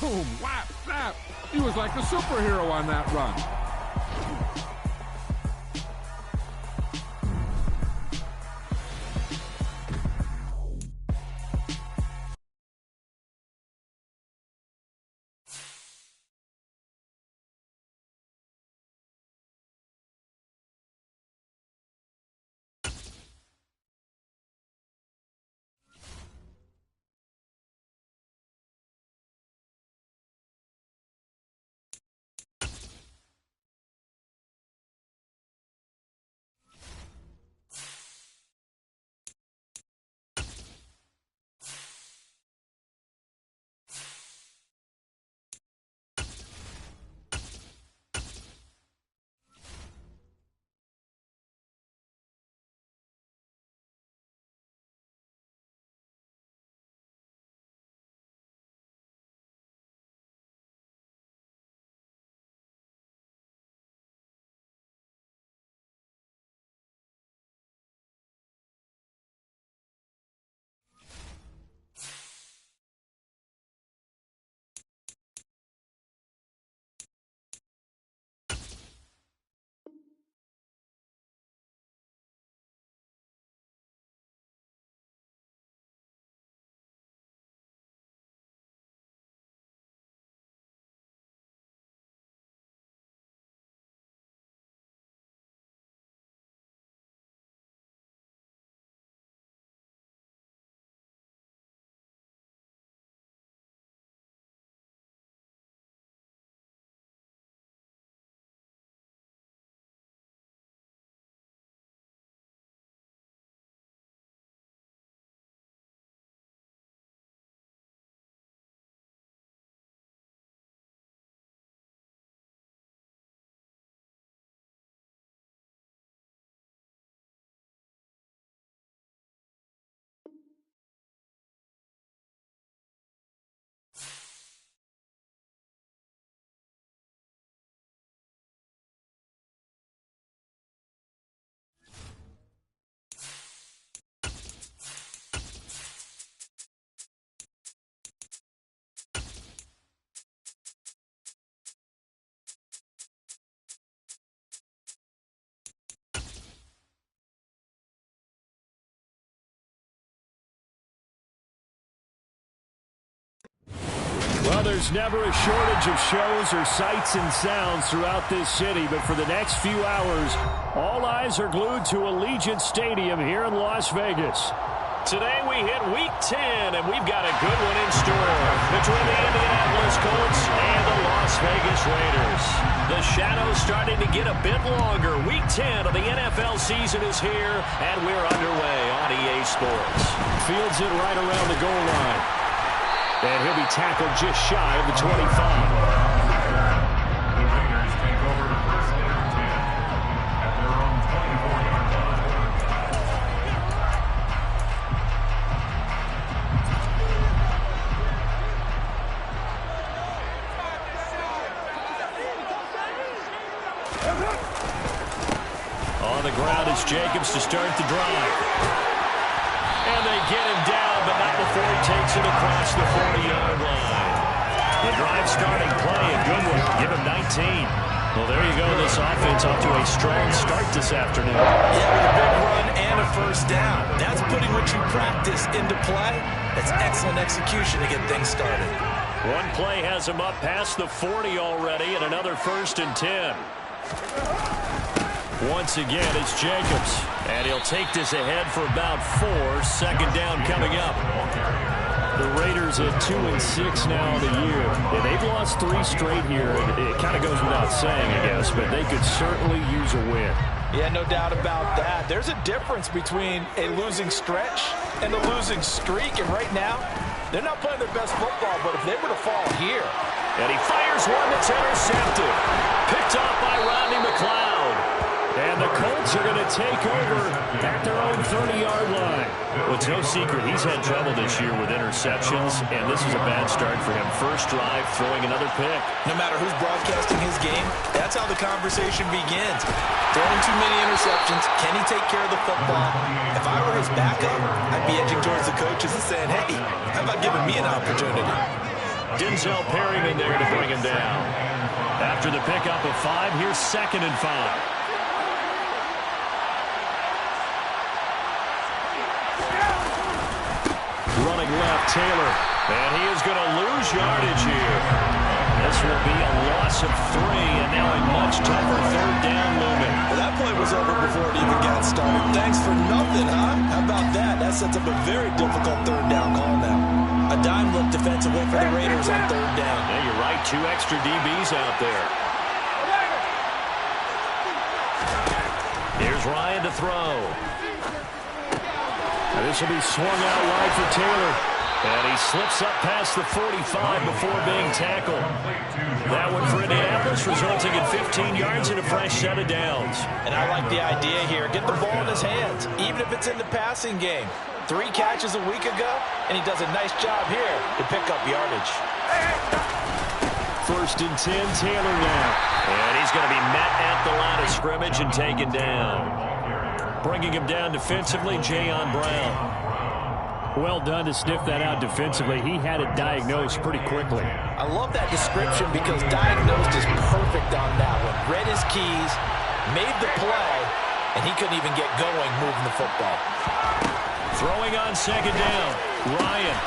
Boom, whap, snap. He was like a superhero on that run. Well, there's never a shortage of shows or sights and sounds throughout this city, but for the next few hours, all eyes are glued to Allegiant Stadium here in Las Vegas. Today we hit Week 10, and we've got a good one in store between the Indianapolis Colts and the Las Vegas Raiders. The shadow's starting to get a bit longer. Week 10 of the NFL season is here, and we're underway on EA Sports. Fields it right around the goal line. And he'll be tackled just shy of the 25. The Raiders take over first and 10 at their own 24-yard line. On the ground is Jacobs to start the drive. And they get him down, but not before he takes it across the 40-yard line. The drive starting play, a good one. Give him 19. Well, there you go. This offense off to a strong start this afternoon. Yeah, with a big run and a first down. That's putting what you practice into play. That's excellent execution to get things started. One play has him up past the 40 already, and another 1st and 10. Once again, it's Jacobs. And he'll take this ahead for about 4. Second down coming up. The Raiders at 2-6 now in the year. And they've lost 3 straight here. It kind of goes without saying, I guess, but they could certainly use a win. Yeah, no doubt about that. There's a difference between a losing stretch and a losing streak. And right now, they're not playing their best football, but if they were to fall here. And he fires one that's intercepted. Picked off by Rodney McLeod. And the Colts are going to take over at their own 30-yard line. Well, it's no secret he's had trouble this year with interceptions, and this is a bad start for him. First drive, throwing another pick. No matter who's broadcasting his game, that's how the conversation begins. Throwing too many interceptions. Can he take care of the football? If I were his backup, I'd be edging towards the coaches and saying, hey, how about giving me an opportunity? Denzel Perryman there to bring him down. After the pickup of 5, here's 2nd and 5. Running left, Taylor. And he is going to lose yardage here. This will be a loss of 3, and now a much tougher 3rd down looming. Well, that play was over before it even got started. Thanks for nothing, huh? How about that? That sets up a very difficult 3rd down call now. A dime look defensively for the Raiders on 3rd down. Yeah, you're right. 2 extra DBs out there. Here's Ryan to throw. This will be swung out wide for Taylor. And he slips up past the 45 before being tackled. That one for Indianapolis, resulting in 15 yards and a fresh set of downs. And I like the idea here. Get the ball in his hands, even if it's in the passing game. 3 catches a week ago, and he does a nice job here to pick up yardage. 1st and 10, Taylor now. And he's going to be met at the line of scrimmage and taken down. Bringing him down defensively, Jayon Brown. Well done to sniff that out defensively. He had it diagnosed pretty quickly. I love that description because diagnosed is perfect on that one. Read his keys, made the play, and he couldn't even get going moving the football. Throwing on 2nd down. Ryan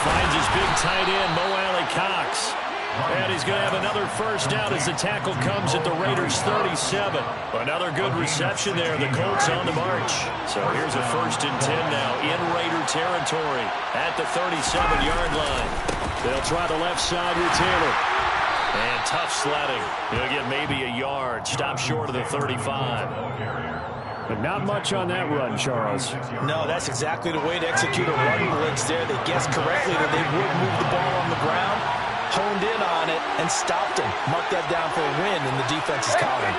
finds his big tight end, Mo Alley Cox. And he's going to have another 1st down as the tackle comes at the Raiders' 37. Another good reception there. The Colts on the march. So here's a 1st and 10 now in Raider territory at the 37-yard line. They'll try the left side with Taylor. And tough sledding. He'll get maybe a yard. Stop short of the 35. But not much on that run, Charles. No, that's exactly the way to execute a run blitz there. They guessed correctly that they would move the ball on the ground. Honed in on it and stopped him. Mark that down for a win in the defense's column.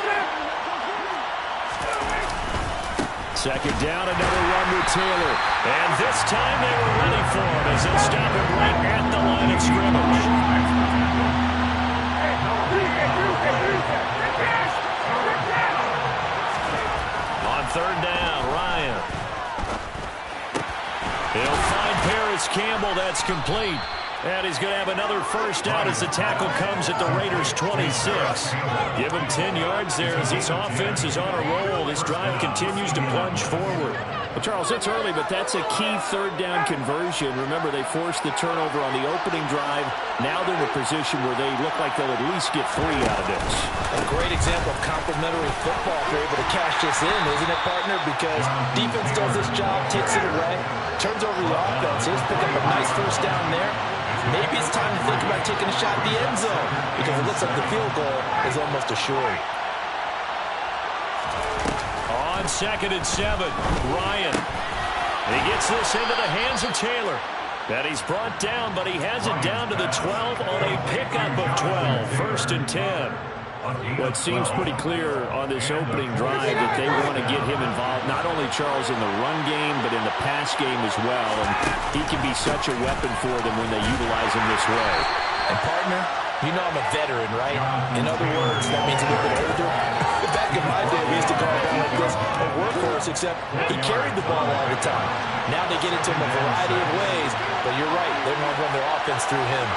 2nd down, another run with Taylor. And this time they were ready for him as they'll stop him right at the line of scrimmage. On 3rd down, Ryan. He'll find Paris Campbell. That's complete. And he's going to have another 1st down as the tackle comes at the Raiders' 26. Give him 10 yards there as this offense is on a roll. This drive continues to plunge forward. Well, Charles, it's early, but that's a key 3rd down conversion. Remember, they forced the turnover on the opening drive. Now they're in a position where they look like they'll at least get 3 out of this. A great example of complementary football if they're able to cash this in, isn't it, partner? Because defense does this job, takes it away, turns over the offense. He's pick up a nice 1st down there. Maybe it's time to think about taking a shot at the end zone because it looks like the field goal is almost assured. On 2nd and 7, Ryan. He gets this into the hands of Taylor. And he's brought down, but he has it down to the 12 on a pickup of 12. 1st and 10. Well, it seems pretty clear on this opening drive that they want to get him involved, not only, Charles, in the run game, but in the pass game as well. And he can be such a weapon for them when they utilize him this way. And, partner, you know I'm a veteran, right? In other words, that means a little bit older. Back in my day, we used to call a guy like this a workhorse, except he carried the ball all the time. Now they get it to him a variety of ways, but you're right, they want to run their offense through him.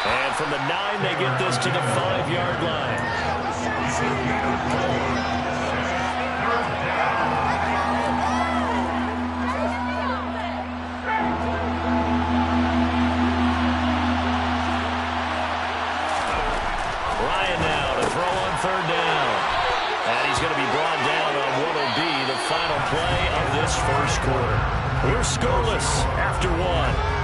And from the 9, they get this to the 5-yard line. Ryan now to throw on 3rd down. And he's going to be brought down on what will be the final play of this 1st quarter. We're scoreless after 1.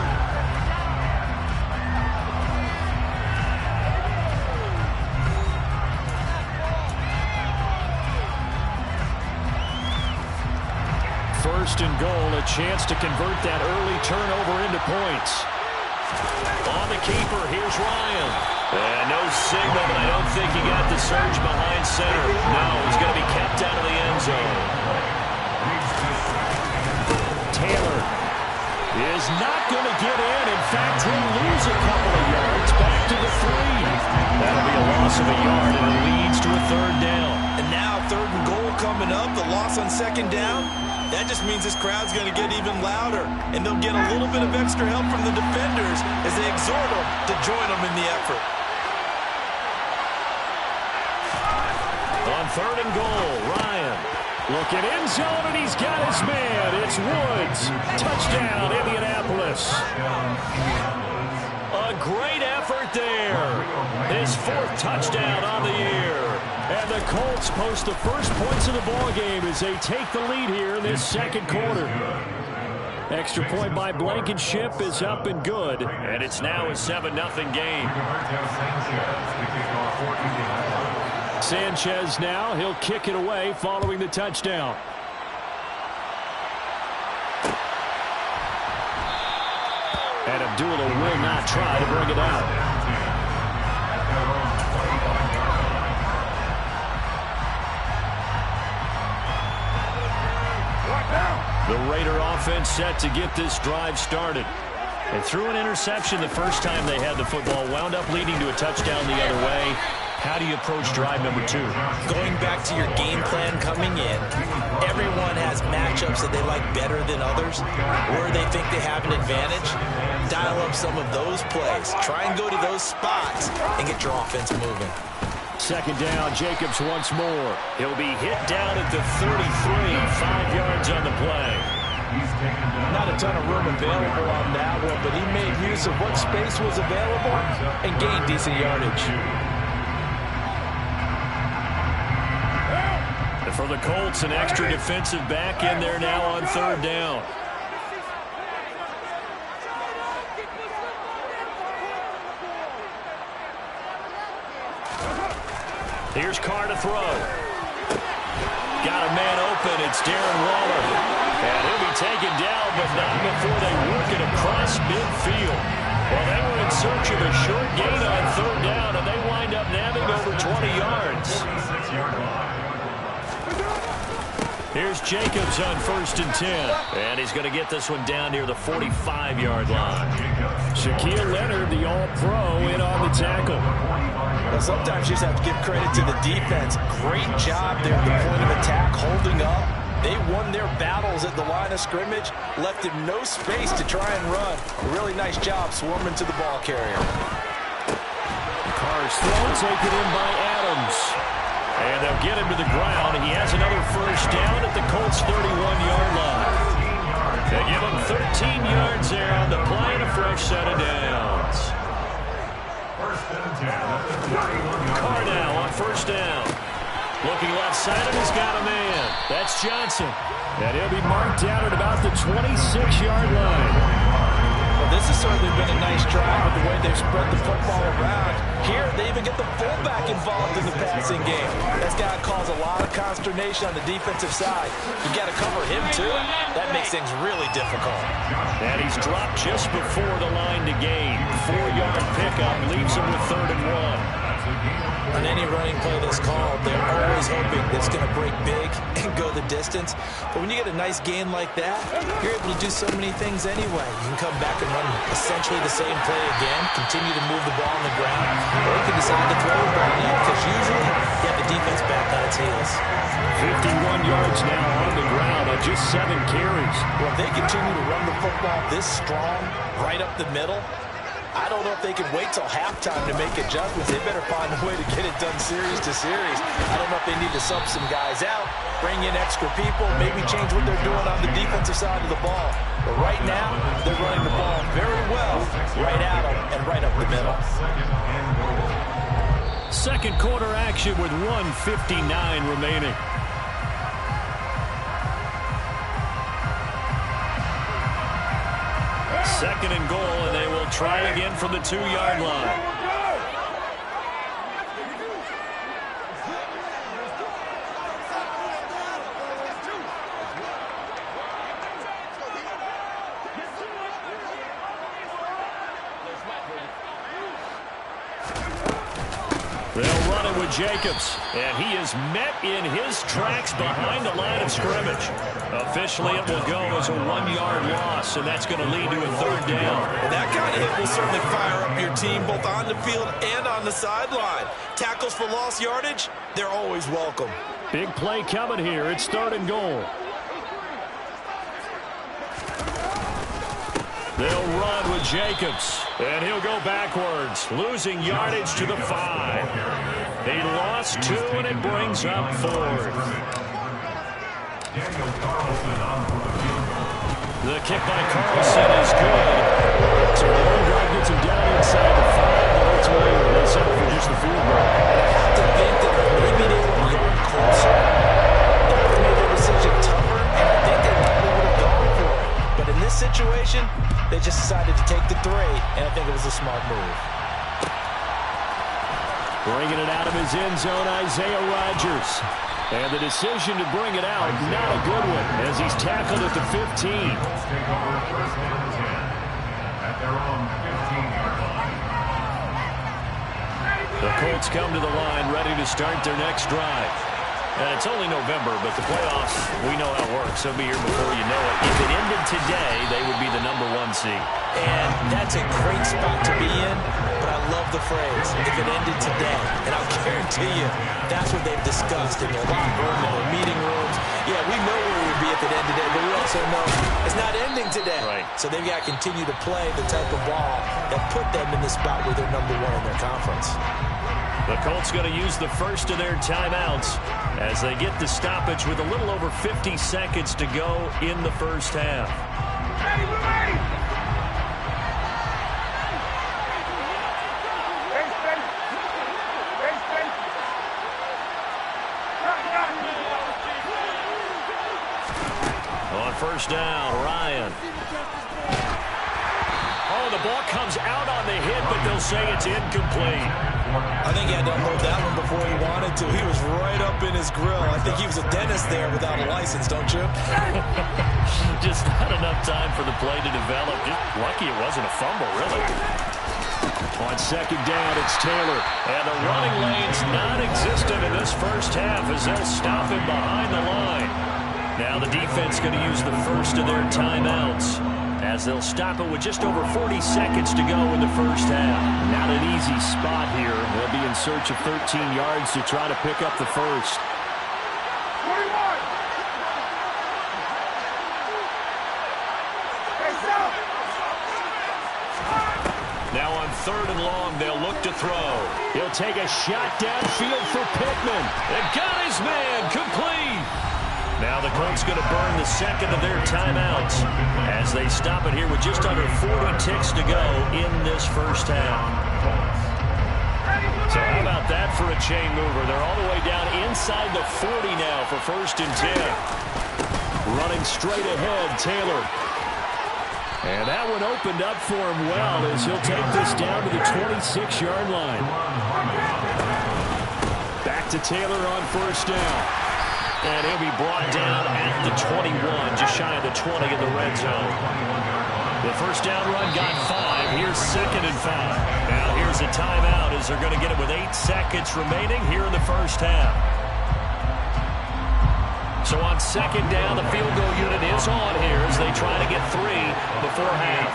First and goal, a chance to convert that early turnover into points. On the keeper, here's Ryan. And no signal, but I don't think he got the surge behind center. No, he's going to be kept out of the end zone. Taylor is not going to get in. In fact, he'll lose a couple of yards back to the 3. That'll be a loss of a yard, and it leads to a 3rd down. And now 3rd and goal coming up, the loss on 2nd down. That just means this crowd's going to get even louder, and they'll get a little bit of extra help from the defenders as they exhort them to join them in the effort. On 3rd and goal, Ryan. Looking end zone, and he's got his man. It's Woods. Touchdown, Indianapolis. A great effort there. His 4th touchdown on the year. And the Colts post the first points of the ballgame as they take the lead here in this 2nd quarter. Extra point by Blankenship is up and good. And it's now a 7-0 game. Sanchez now, he'll kick it away following the touchdown. And Abdullah will not try to bring it out. The Raider offense set to get this drive started. They threw an interception the first time they had the football, wound up leading to a touchdown the other way. How do you approach drive number 2? Going back to your game plan coming in, everyone has matchups that they like better than others, where they think they have an advantage. Dial up some of those plays. Try and go to those spots and get your offense moving. 2nd down, Jacobs once more. He'll be hit down at the 33, 5 yards on the play. Not a ton of room available on that one, but he made use of what space was available and gained decent yardage. For the Colts, an extra defensive back in there now on 3rd down. Here's Carr to throw. Got a man open. It's Darren Waller. And he'll be taken down, but not before they work it across midfield. Well, they were in search of a short gain on 3rd down, and they wind up nabbing over 20 yards. Here's Jacobs on 1st and 10. And he's going to get this one down near the 45-yard line. Shaquille Leonard, the All-Pro, in on the tackle. Well, sometimes you just have to give credit to the defense. Great job there at the point of attack, holding up. They won their battles at the line of scrimmage, left him no space to try and run. A really nice job swarming to the ball carrier. Carr's throw taken in by Adams. And they'll get him to the ground. He has another 1st down at the Colts' 31-yard line. They give him 13 yards there on the play and a fresh set of downs. Carr now on 1st down. Looking left side, and he's got a man. That's Johnson. And he'll be marked down at about the 26-yard line. Well, this has certainly been a nice drive with the way they've spread the football around. Here, they even get the fullback involved in the passing game. That's got to cause a lot of consternation on the defensive side. You got to cover him, too. That makes things really difficult. And he's dropped just before the line to gain. 4-yard pickup leaves him with 3rd and 1. On any running play that's called, they're always hoping that it's going to break big and go the distance. But when you get a nice gain like that, you're able to do so many things anyway. You can come back and run essentially the same play again, continue to move the ball on the ground, or you can decide to throw the ball now because usually you have the defense back on its heels. 51 yards now on the ground on just 7 carries. Well, if they continue to run the football this strong, right up the middle, I don't know if they can wait till halftime to make adjustments. They better find a way to get it done series to series. I don't know if they need to sub some guys out, bring in extra people, maybe change what they're doing on the defensive side of the ball. But right now, they're running the ball very well, right at them and right up the middle. 2nd quarter action with 1:59 remaining. Second and goal, and they will try again from the 2-yard line. They'll run it with Jacobs, and he is met in his tracks behind the line of scrimmage. Officially, it will go as a 1-yard loss, and that's going to lead to a 3rd down. Well, that kind of hit will certainly fire up your team both on the field and on the sideline. Tackles for lost yardage, they're always welcome. Big play coming here. It's 3rd and goal. They'll run with Jacobs, and he'll go backwards, losing yardage to the 5. He lost 2, and it brings up 4th. The kick by Carlson is good. So the long drive gets him down inside the 5, but ultimately they settle for just the field goal. I have to think that maybe they were a yard closer. That would have made their decision tougher, and I think they probably would have gone for it. But in this situation, they just decided to take the 3, and I think it was a smart move. Bringing it out of his end zone, Isaiah Rodgers. And the decision to bring it out, not a good one, as he's tackled at the 15. Take over first down 10 at their own 15-yard line. The Colts come to the line, ready to start their next drive. And it's only November, but the playoffs, we know how it works. They'll be here before you know it. If it ended today, they would be the #1 seed. And that's a great spot to be in, but I love the phrase, if it ended today. And I'll guarantee you, that's what they've discussed in their locker room, in their meeting rooms. Yeah, we know where we would be if it ended today, but we also know it's not ending today. Right. So they've got to continue to play the type of ball that put them in the spot where they're #1 in their conference. The Colts going to use the first of their timeouts as they get the stoppage with a little over 50 seconds to go in the first half. Ready, we're ready. On first down, Ryan. Oh, the ball comes out on the hit, but they'll say it's incomplete. I think he had to unload that one before he wanted to. He was right up in his grill. I think he was a dentist there without a license, don't you? Just not enough time for the play to develop. Just lucky it wasn't a fumble, really. On second down, it's Taylor. And the running lane's non-existent in this first half as they'll stop him behind the line. Now the defense going to use the first of their timeouts as they'll stop it with just over 40 seconds to go in the first half. Not an easy spot here. They'll be in search of 13 yards to try to pick up the first. 21. Now on third and long, they'll look to throw. He'll take a shot downfield for Pittman. And got his man complete. Now the Colts going to burn the second of their timeouts as they stop it here with just under 40 ticks to go in this first half. So how about that for a chain mover? They're all the way down inside the 40 now for first and 10. Running straight ahead, Taylor. And that one opened up for him well as he'll take this down to the 26-yard line. Back to Taylor on first down. And he'll be brought down at the 21, just shy of the 20 in the red zone. The first down run got 5. Here's second and 5. Now here's a timeout as they're going to get it with 8 seconds remaining here in the first half. So on second down, the field goal unit is on here as they try to get 3 before half.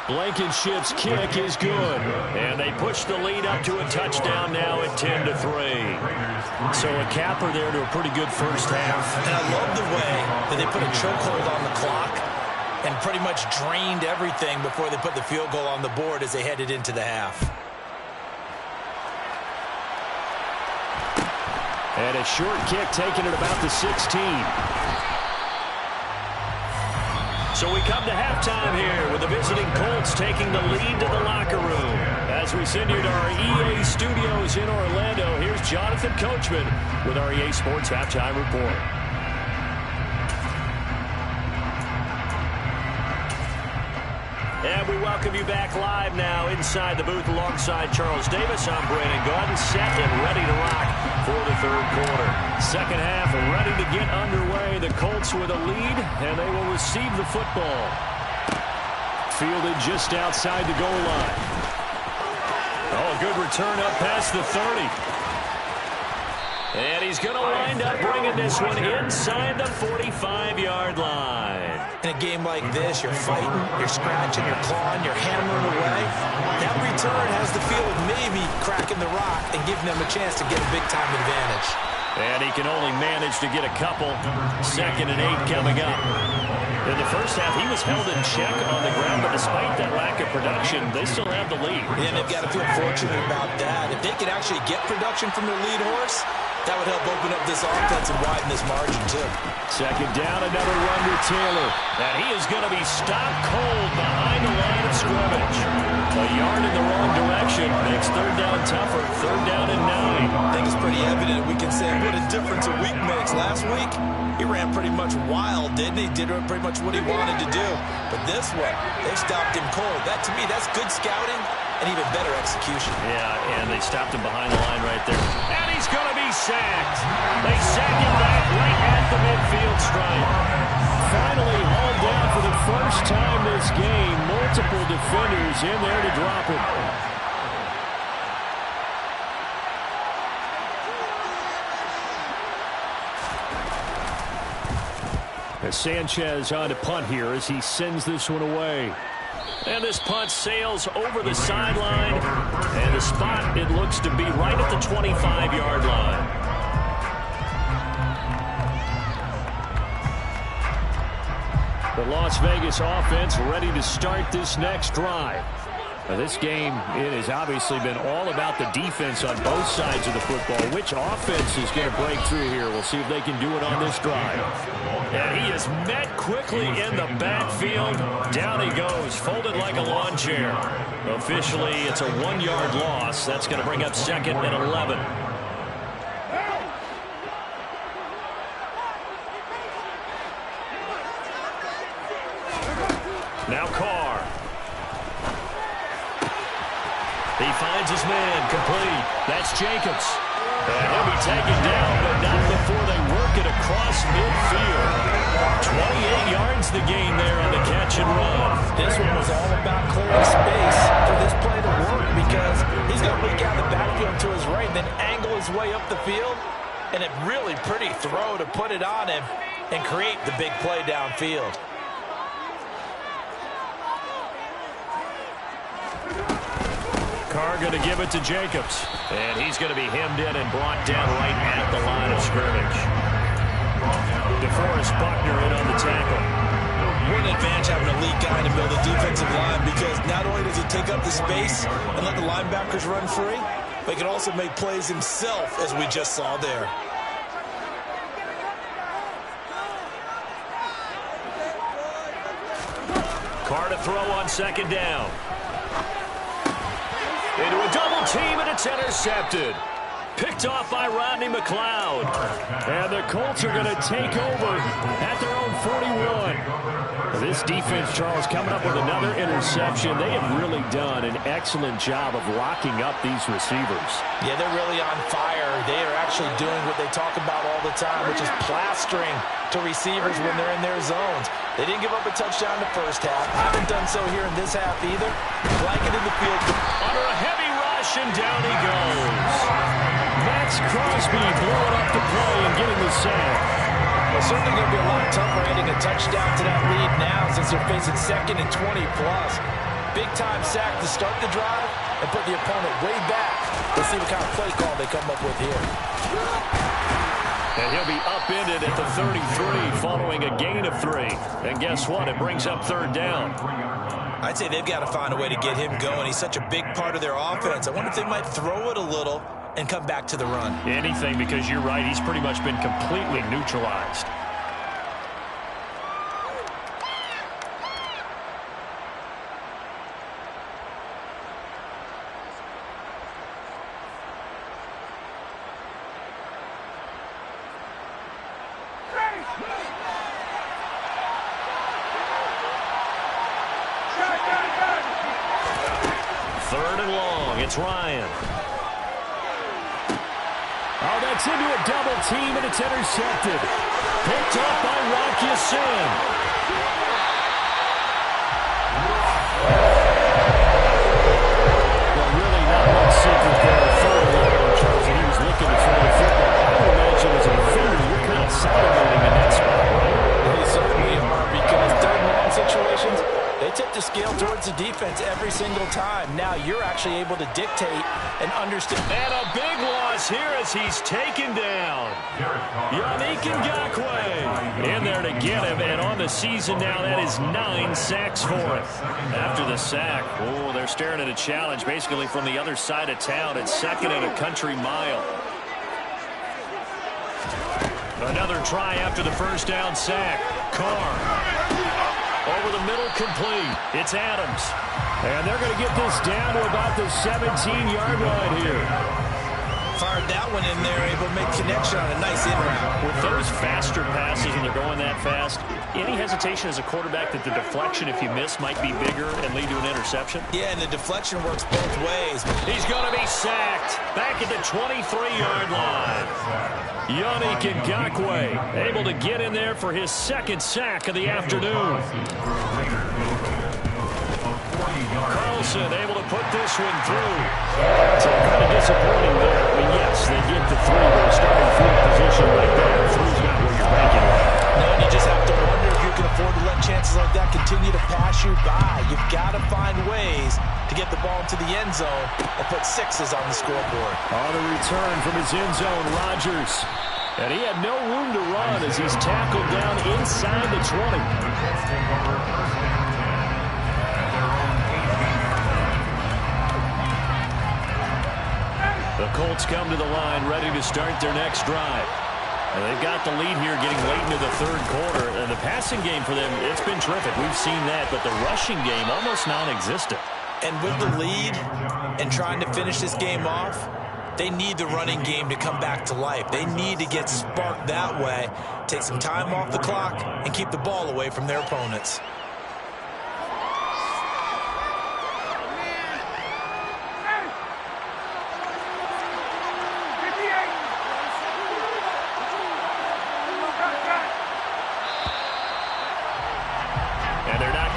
Blankenship's kick is good. And they push the lead up to a touchdown now at 10-3. So a capper there to a pretty good first half. And I love the way that they put a chokehold on the clock and pretty much drained everything before they put the field goal on the board as they headed into the half. And a short kick taken at about the 16. So we come to halftime here with the visiting Colts taking the lead to the locker room. As we send you to our EA studios in Orlando, here's Jonathan Coachman with our EA Sports Halftime Report. And we welcome you back live now inside the booth alongside Charles Davis. I'm Brandon Gordon, set and ready to rock for the third quarter. Second half ready to get underway. The Colts with a lead, and they will receive the football. Fielded just outside the goal line. Oh, a good return up past the 30. And he's going to wind up bringing this one inside the 45-yard line. In a game like this, you're fighting, you're scratching, you're clawing, you're hammering away. That return has the feel of maybe cracking the rock and giving them a chance to get a big-time advantage. And he can only manage to get a couple. 2nd and 8 coming up. In the first half, he was held in check on the ground, but despite that lack of production, they still have the lead. And they've got to feel fortunate about that. If they could actually get production from their lead horse, that would help open up this offense and widen this margin, too. 2nd down, another run to Taylor. And he is going to be stopped cold behind the line of scrimmage. A yard in the wrong direction makes 3rd down tougher. 3rd down and 9. I think it's pretty evident. We can say what a difference a week makes. Last week, he ran pretty much wild, didn't he? Did pretty much what he wanted to do. But this one, they stopped him cold. That, to me, that's good scouting and even better execution. Yeah, and they stopped him behind the line right there. And he's going to be sacked. They sack him back right at the midfield stripe. Finally hauled down for the first time this game. Multiple defenders in there to drop him. As Sanchez on to punt here as he sends this one away. And this punt sails over the sideline. And the spot, it looks to be right at the 25-yard line. The Las Vegas offense ready to start this next drive. Now this game, it has obviously been all about the defense on both sides of the football. Which offense is going to break through here? We'll see if they can do it on this drive. And he is met quickly in the backfield. Down he goes, folded like a lawn chair. Officially, it's a 1-yard loss. That's going to bring up 2nd and 11. Now Carr. He finds his man, complete. That's Jacobs. And he'll be taken down, but not before they work it across midfield. 28 yards the gain there on the catch and run. This one was all about clearing space for this play to work because he's going to leak out the backfield to his right and then angle his way up the field. And a really pretty throw to put it on him and create the big play downfield. Carr going to give it to Jacobs. And he's going to be hemmed in and brought down right at the line of scrimmage. DeForest Buckner in on the tackle. What an advantage having a lead guy to build a defensive line because not only does he take up the space and let the linebackers run free, but he can also make plays himself, as we just saw there. Carr to throw on 2nd down. Into a double team, and it's intercepted. Picked off by Rodney McLeod. And the Colts are going to take over at their own 41. This defense, Charles, coming up with another interception. They have really done an excellent job of locking up these receivers. Yeah, they're really on fire. They are actually doing what they talk about all the time, which is plastering to receivers when they're in their zones. They didn't give up a touchdown in the first half. Haven't done so here in this half either. Blanket in the field. Under a heavy rush, and down he goes. Max Crosby blowing up the play and getting the sack. Well, certainly going to be a lot tougher adding a touchdown to that lead now since they're facing 2nd and 20+. Big-time sack to start the drive and put the opponent way back. Let's see what kind of play call they come up with here. And he'll be upended at the 33 following a gain of 3. And guess what? It brings up 3rd down. I'd say they've got to find a way to get him going. He's such a big part of their offense. I wonder if they might throw it a little and come back to the run. Anything, because you're right. He's pretty much been completely neutralized. Third and long. It's Ryan. Oh, that's into a double team, and it's intercepted. Picked up by Rock Ya-Sin. Well, really not much secret there. Third and long, Charles, and he was looking to throw the football. I would imagine as a defender, you're kind of salivating in that spot, right? They certainly are, because third and long situations, they tip the scale towards the defense every single time. Now you're actually able able to dictate and understand. And a big loss here as he's taken down. Yannick Ngakoue in there to get him, and on the season now, that is 9 sacks for him. After the sack, oh, they're staring at a challenge basically from the other side of town. It's second and a country mile. Another try after the first down sack. Carr over the middle, complete. It's Adams. And they're going to get this down to about the 17-yard line here. Fired that one in there, able to make connection on a nice in route. With those faster passes and they're going that fast, any hesitation as a quarterback that the deflection, if you miss, might be bigger and lead to an interception? Yeah, and the deflection works both ways. He's going to be sacked back at the 23-yard line. Yannick Ngakoue able to get in there for his second sack of the afternoon. Carlson able to put this one through. So kind of disappointing there. I mean, yes, they get the 3, but a starting field position like that, 3's not where you're banking on. No, and you just have to wonder if you can afford to let chances like that continue to pass you by. You've got to find ways to get the ball into the end zone and put 6s on the scoreboard. On the return from his end zone, Rodgers. And he had no room to run as he's tackled down inside the 20. The Colts come to the line ready to start their next drive. And they've got the lead here getting late into the third quarter. And the passing game for them, it's been terrific. We've seen that, but the rushing game almost non-existent. And with the lead and trying to finish this game off, they need the running game to come back to life. They need to get sparked that way, take some time off the clock, and keep the ball away from their opponents.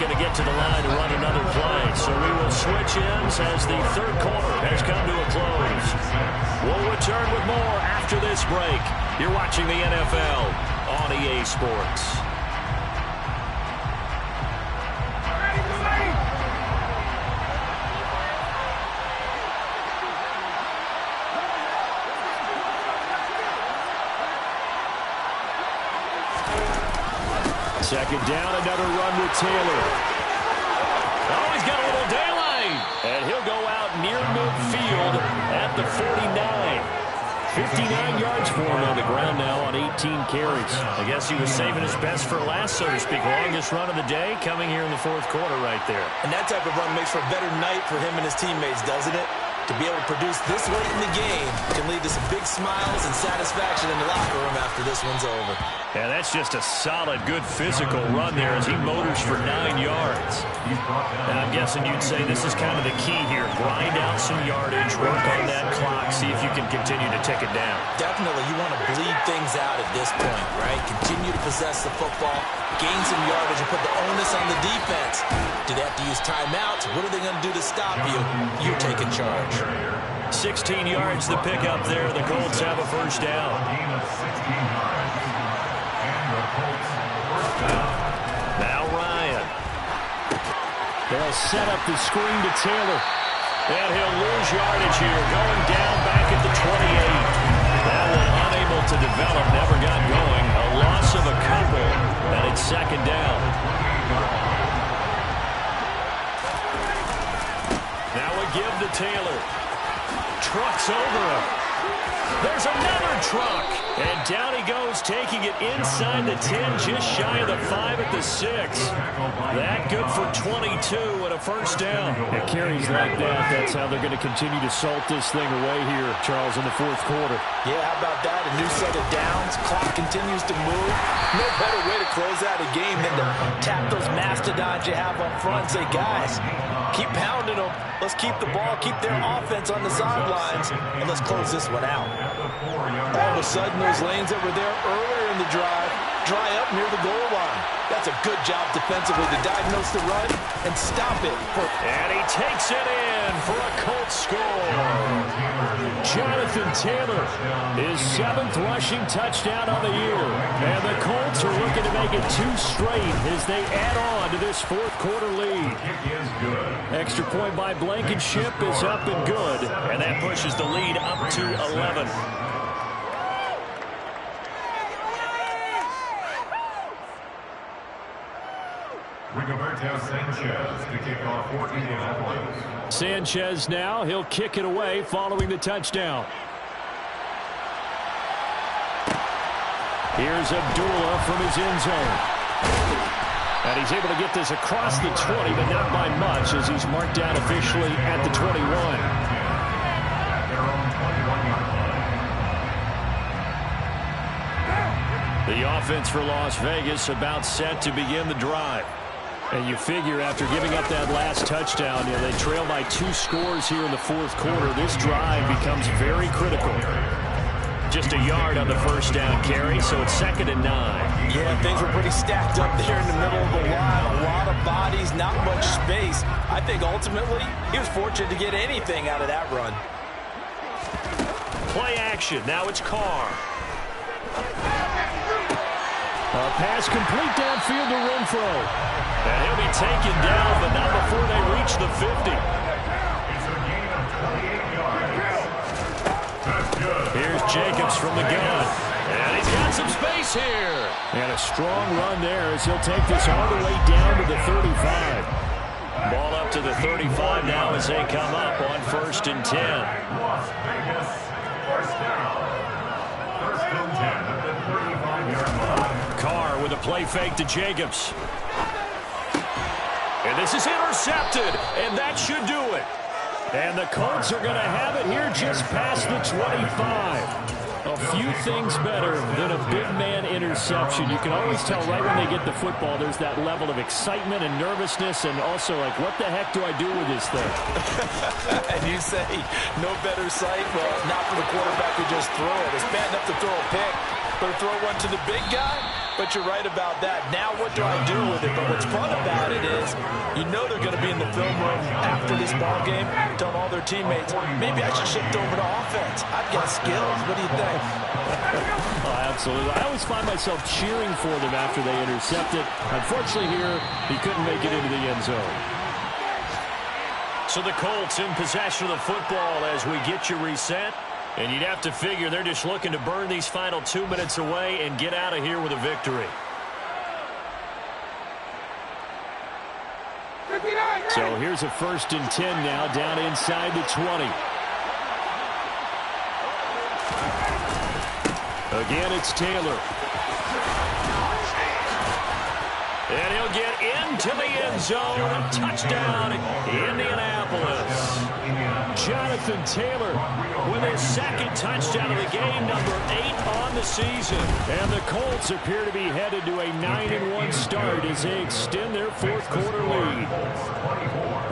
Going to get to the line to run another play. So we will switch ends as the third quarter has come to a close. We'll return with more after this break. You're watching the NFL on EA Sports. Second down, another run with Taylor. Oh, he's got a little daylight. And he'll go out near midfield at the 49. 59 yards for him on the ground now on 18 carries. I guess he was saving his best for last, so to speak. Longest run of the day coming here in the fourth quarter right there. And that type of run makes for a better night for him and his teammates, doesn't it? To be able to produce this late in the game can lead to some big smiles and satisfaction in the locker room after this one's over. Yeah, that's just a solid, good physical run there as he motors for 9 yards. And I'm guessing you'd say this is kind of the key here. Grind out some yardage, work on that clock, see if you can continue to tick it down. Definitely, you want to bleed things out at this point, right? Continue to possess the football, gain some yardage, and put the onus on the defense. Do they have to use timeouts? What are they going to do to stop you? You take in charge. 16 yards the pickup there. The Colts have a first down. Now Ryan. They'll set up the screen to Taylor. And he'll lose yardage here. Going down back at the 28. That one unable to develop. Never got going. A loss of a couple. And it's second down. Now we give to Taylor. Trucks over him. There's another truck. And down he goes, taking it inside the 10, just shy of the 5 at the 6. That good for 22 and a first down. It carries like that. That's how they're going to continue to salt this thing away here, Charles, in the fourth quarter. Yeah, how about that? A new set of downs. Clock continues to move. No better way to close out a game than to tap those mastodons you have up front and say, guys, keep pounding them. Let's keep the ball, keep their offense on the sidelines, and let's close this one out. All of a sudden, those lanes that were there earlier in the drive dry up near the goal line. That's a good job defensively to diagnose the run and stop it. And he takes it in for a Colts score. Jonathan Taylor, his 7th rushing touchdown on the year. And the Colts are looking to make it 2 straight as they add on to this 4th quarter lead. Extra point by Blankenship is up and good. And that pushes the lead up to 11. Rigoberto Sanchez to kick off for Indianapolis. Sanchez now, he'll kick it away following the touchdown. Here's Abdullah from his end zone. And he's able to get this across the 20, but not by much as he's marked down officially at the 21. The offense for Las Vegas about set to begin the drive. And you figure after giving up that last touchdown, they trail by 2 scores here in the 4th quarter. This drive becomes very critical. Just a yard on the first down carry, so it's 2nd and 9. Yeah, things were pretty stacked up there in the middle of the line. A lot of bodies, not much space. I think ultimately he was fortunate to get anything out of that run. Play action. Now it's Carr. A pass complete downfield to Renfro. And he'll be taken down, but not before they reach the 50. It's a gain of 28 yards. That's good. Here's Jacobs from the gun. And he's got some space here. And a strong run there as he'll take this all the way down to the 35. Ball up to the 35 now as they come up on 1st and 10. Las Vegas, first down. 1st and 10 at the 35-yard line. Carr with a play fake to Jacobs. And this is intercepted, and that should do it. And the Colts are going to have it here just past the 25. A few things better than a big man interception. You can always tell right when they get the football, there's that level of excitement and nervousness, and also like, what the heck do I do with this thing? And you say no better sight? Well, not for the quarterback who just throw it. It's bad enough to throw a pick, but to throw one to the big guy? But you're right about that. Now what do I do with it? But what's fun about it is you know they're going to be in the film room after this ball game telling all their teammates, maybe I should shift over to offense. I've got skills. What do you think? Oh, absolutely. I always find myself cheering for them after they intercept it. Unfortunately here, he couldn't make it into the end zone. So the Colts in possession of the football as we get you reset. And you'd have to figure they're just looking to burn these final 2 minutes away and get out of here with a victory. So here's a 1st and 10 now down inside the 20. Again, it's Taylor. And he'll get into the end zone. Touchdown, Indianapolis. Jonathan Taylor with his 2nd touchdown of the game, number 8 on the season. And the Colts appear to be headed to a 9-1 start as they extend their 4th quarter lead.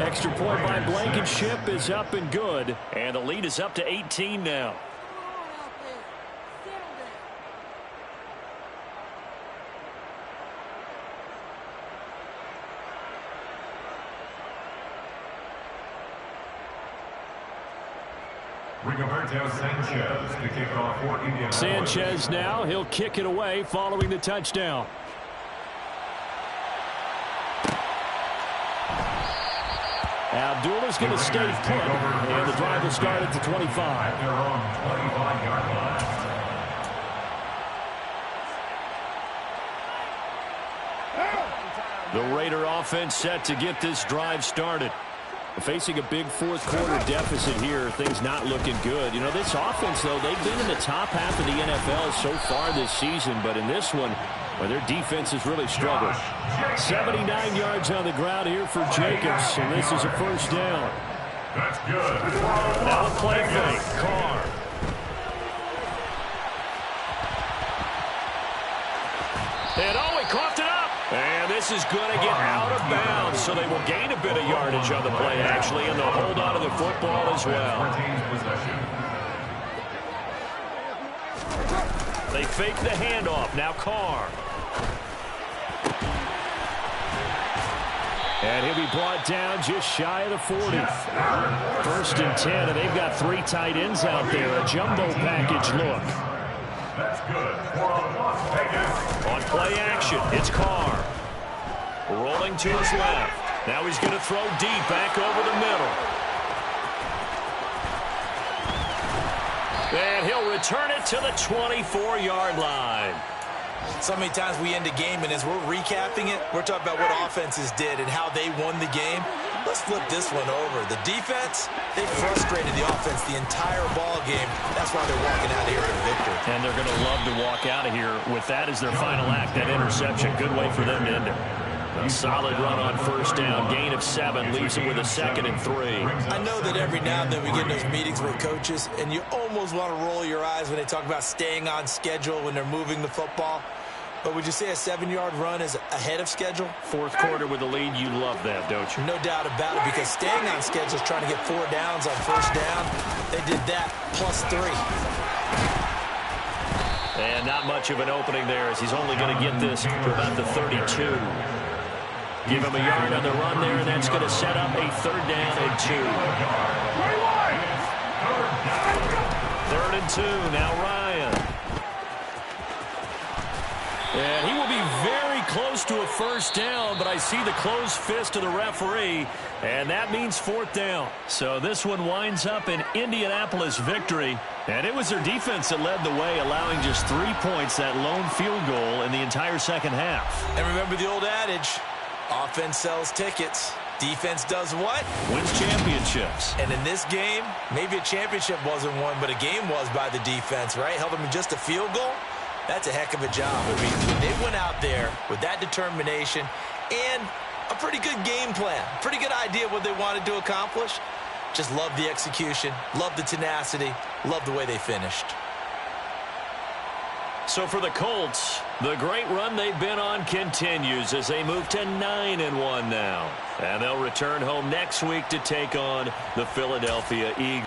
Extra point by Blankenship is up and good. And the lead is up to 18 now. Rigoberto Sanchez to kick off for Indianapolis. Sanchez now, he'll kick it away following the touchdown. Abdullah's going to stay put, and the drive will start at the 25. At their own 25-yard line. The Raider offense set to get this drive started. Facing a big 4th quarter deficit here, things not looking good. You know, this offense, though, they've been in the top half of the NFL so far this season, but in this one, well, their defense has really struggled. 79 yards on the ground here for Jacobs, and this is a 1st down. That's good. Now a play fake. Carr. And he coughed it up. And this is going to get out of bounds, so they will gain a bit of yardage on the play, actually, and they'll hold on to the football as well. They fake the handoff. Now Carr. And he'll be brought down just shy of the 40. 1st and 10, and they've got 3 tight ends out there. A jumbo package look. That's good for Las Vegas. On play action, it's Carr. Rolling to his left. Now he's going to throw deep back over the middle. And he'll return it to the 24-yard line. So many times we end a game, and as we're recapping it, we're talking about what offenses did and how they won the game. Let's flip this one over. The defense, they frustrated the offense the entire ball game. That's why they're walking out of here with a victory. And they're going to love to walk out of here with that as their final act, that interception. Good way for them to end it. A solid run on 1st down. Gain of 7 leaves them with a 2nd and 3. I know that every now and then we get in those meetings with coaches, and you almost want to roll your eyes when they talk about staying on schedule when they're moving the football. But would you say a 7-yard run is ahead of schedule? 4th quarter with the lead, you love that, don't you? No doubt about it, because staying on schedule is trying to get 4 downs on 1st down. They did that plus 3. And not much of an opening there, as he's only going to get this to about the 32. Give him a yard on the run there, and that's going to set up a 3rd down and 2. 3rd and 2, now Ryan. And he will be very close to a 1st down, but I see the closed fist of the referee, and that means 4th down. So this one winds up an Indianapolis victory, and it was their defense that led the way, allowing just 3 points, that lone field goal in the entire 2nd half. And remember the old adage, offense sells tickets. Defense does what? Wins championships. And in this game, maybe a championship wasn't won, but a game was by the defense, right? Held them in just a field goal. That's a heck of a job. I mean, they went out there with that determination and a pretty good game plan. Pretty good idea of what they wanted to accomplish. Just love the execution, love the tenacity, love the way they finished. So for the Colts, the great run they've been on continues as they move to 9-1 now. And they'll return home next week to take on the Philadelphia Eagles.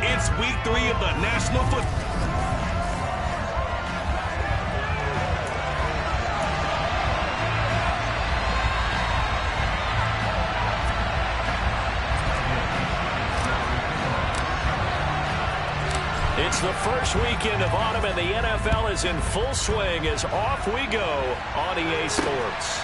It's week 3 of the National Football. It's the first weekend of autumn, and the NFL is in full swing as off we go on EA Sports.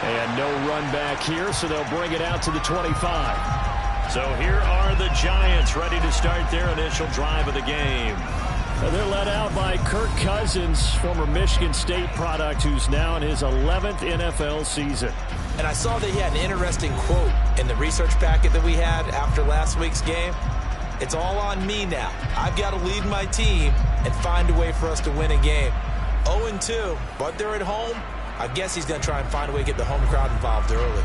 And no run back here, so they'll bring it out to the 25. So here are the Giants ready to start their initial drive of the game. They're led out by Kirk Cousins, former Michigan State product, who's now in his 11th NFL season. And I saw that he had an interesting quote in the research packet that we had after last week's game. It's all on me now. I've got to lead my team and find a way for us to win a game. 0-2, but they're at home. I guess he's going to try and find a way to get the home crowd involved early.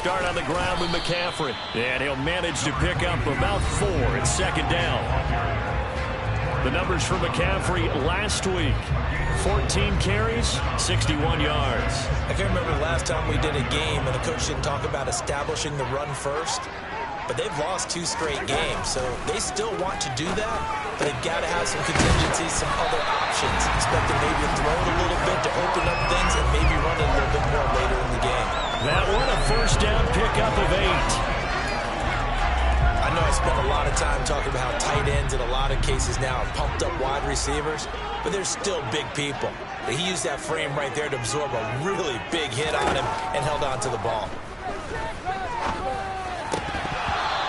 start on the ground with McCaffrey. And he'll manage to pick up about 4 at second down. The numbers for McCaffrey last week: 14 carries, 61 yards. I can't remember the last time we did a game and the coach didn't talk about establishing the run first. But they've lost 2 straight games, so they still want to do that. But they've got to have some contingencies, some other options. Expect them maybe to throw it a little bit to open up things and maybe run it a little bit more later in the game. That one a first down pickup of 8. I know I spent a lot of time talking about how tight ends in a lot of cases now are pumped up wide receivers, but they're still big people. He used that frame right there to absorb a really big hit on him and held on to the ball.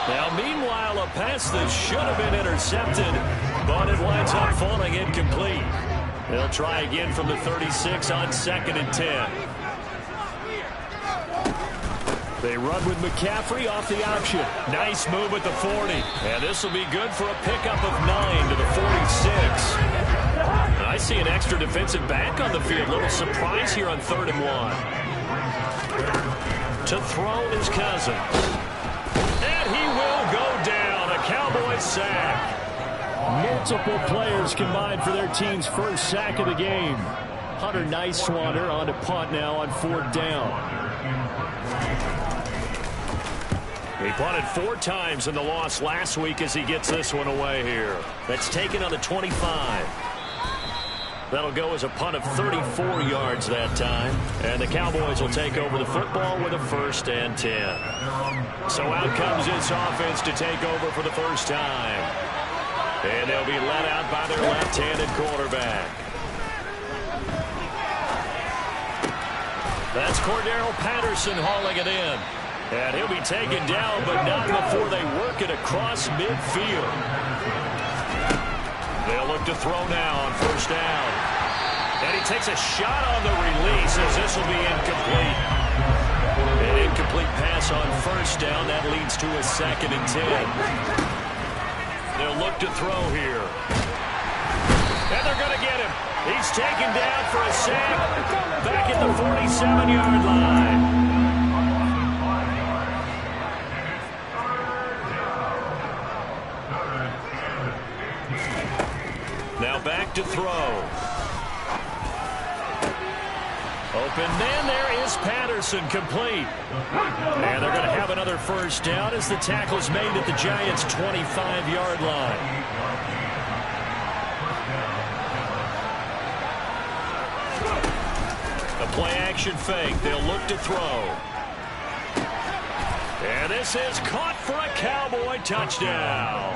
Now, meanwhile, a pass that should have been intercepted, but it winds up falling incomplete. They'll try again from the 36 on 2nd and 10. They run with McCaffrey off the option. Nice move at the 40. And this will be good for a pickup of 9 to the 46. And I see an extra defensive back on the field. Little surprise here on 3rd and 1. To throw is Cousins. And he will go down. A Cowboys sack. Multiple players combined for their team's first sack of the game. Hunter Nicewander on to punt now on 4th down. He punted 4 times in the loss last week as he gets this one away here. That's taken on the 25. That'll go as a punt of 34 yards that time. And the Cowboys will take over the football with a 1st and 10. So out comes this offense to take over for the first time. And they'll be let out by their left-handed quarterback. That's Cordero Patterson hauling it in. And he'll be taken down, but not before they work it across midfield. They'll look to throw now on 1st down. And he takes a shot on the release as this will be incomplete. An incomplete pass on 1st down. That leads to a 2nd and 10. They'll look to throw here. And they're going to get him. He's taken down for a sack back at the 47-yard line. Now back to throw. Open man, there is Patterson, complete. And they're going to have another 1st down as the tackle's made at the Giants' 25-yard line. A play-action fake. They'll look to throw. And this is caught for a Cowboy touchdown.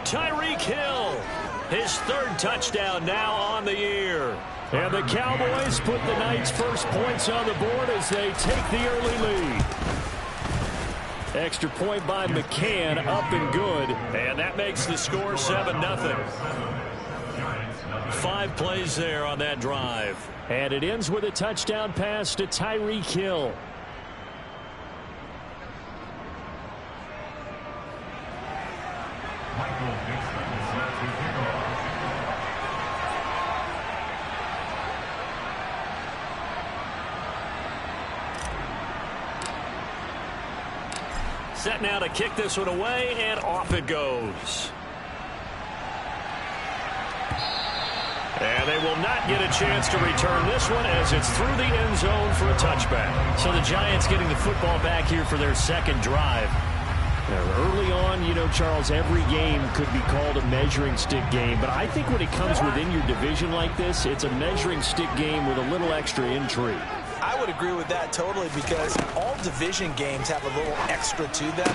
Tyreek Hill. His 3rd touchdown now on the year. And the Cowboys put the Knights' first points on the board as they take the early lead. Extra point by McCann, up and good. And that makes the score 7-0. 5 plays there on that drive. And it ends with a touchdown pass to Tyreek Hill. Set now to kick this one away, and off it goes. And they will not get a chance to return this one as it's through the end zone for a touchback. So the Giants getting the football back here for their 2nd drive. Early on, you know, Charles, every game could be called a measuring stick game. But I think when it comes within your division like this, it's a measuring stick game with a little extra intrigue. I would agree with that totally because all division games have a little extra to them.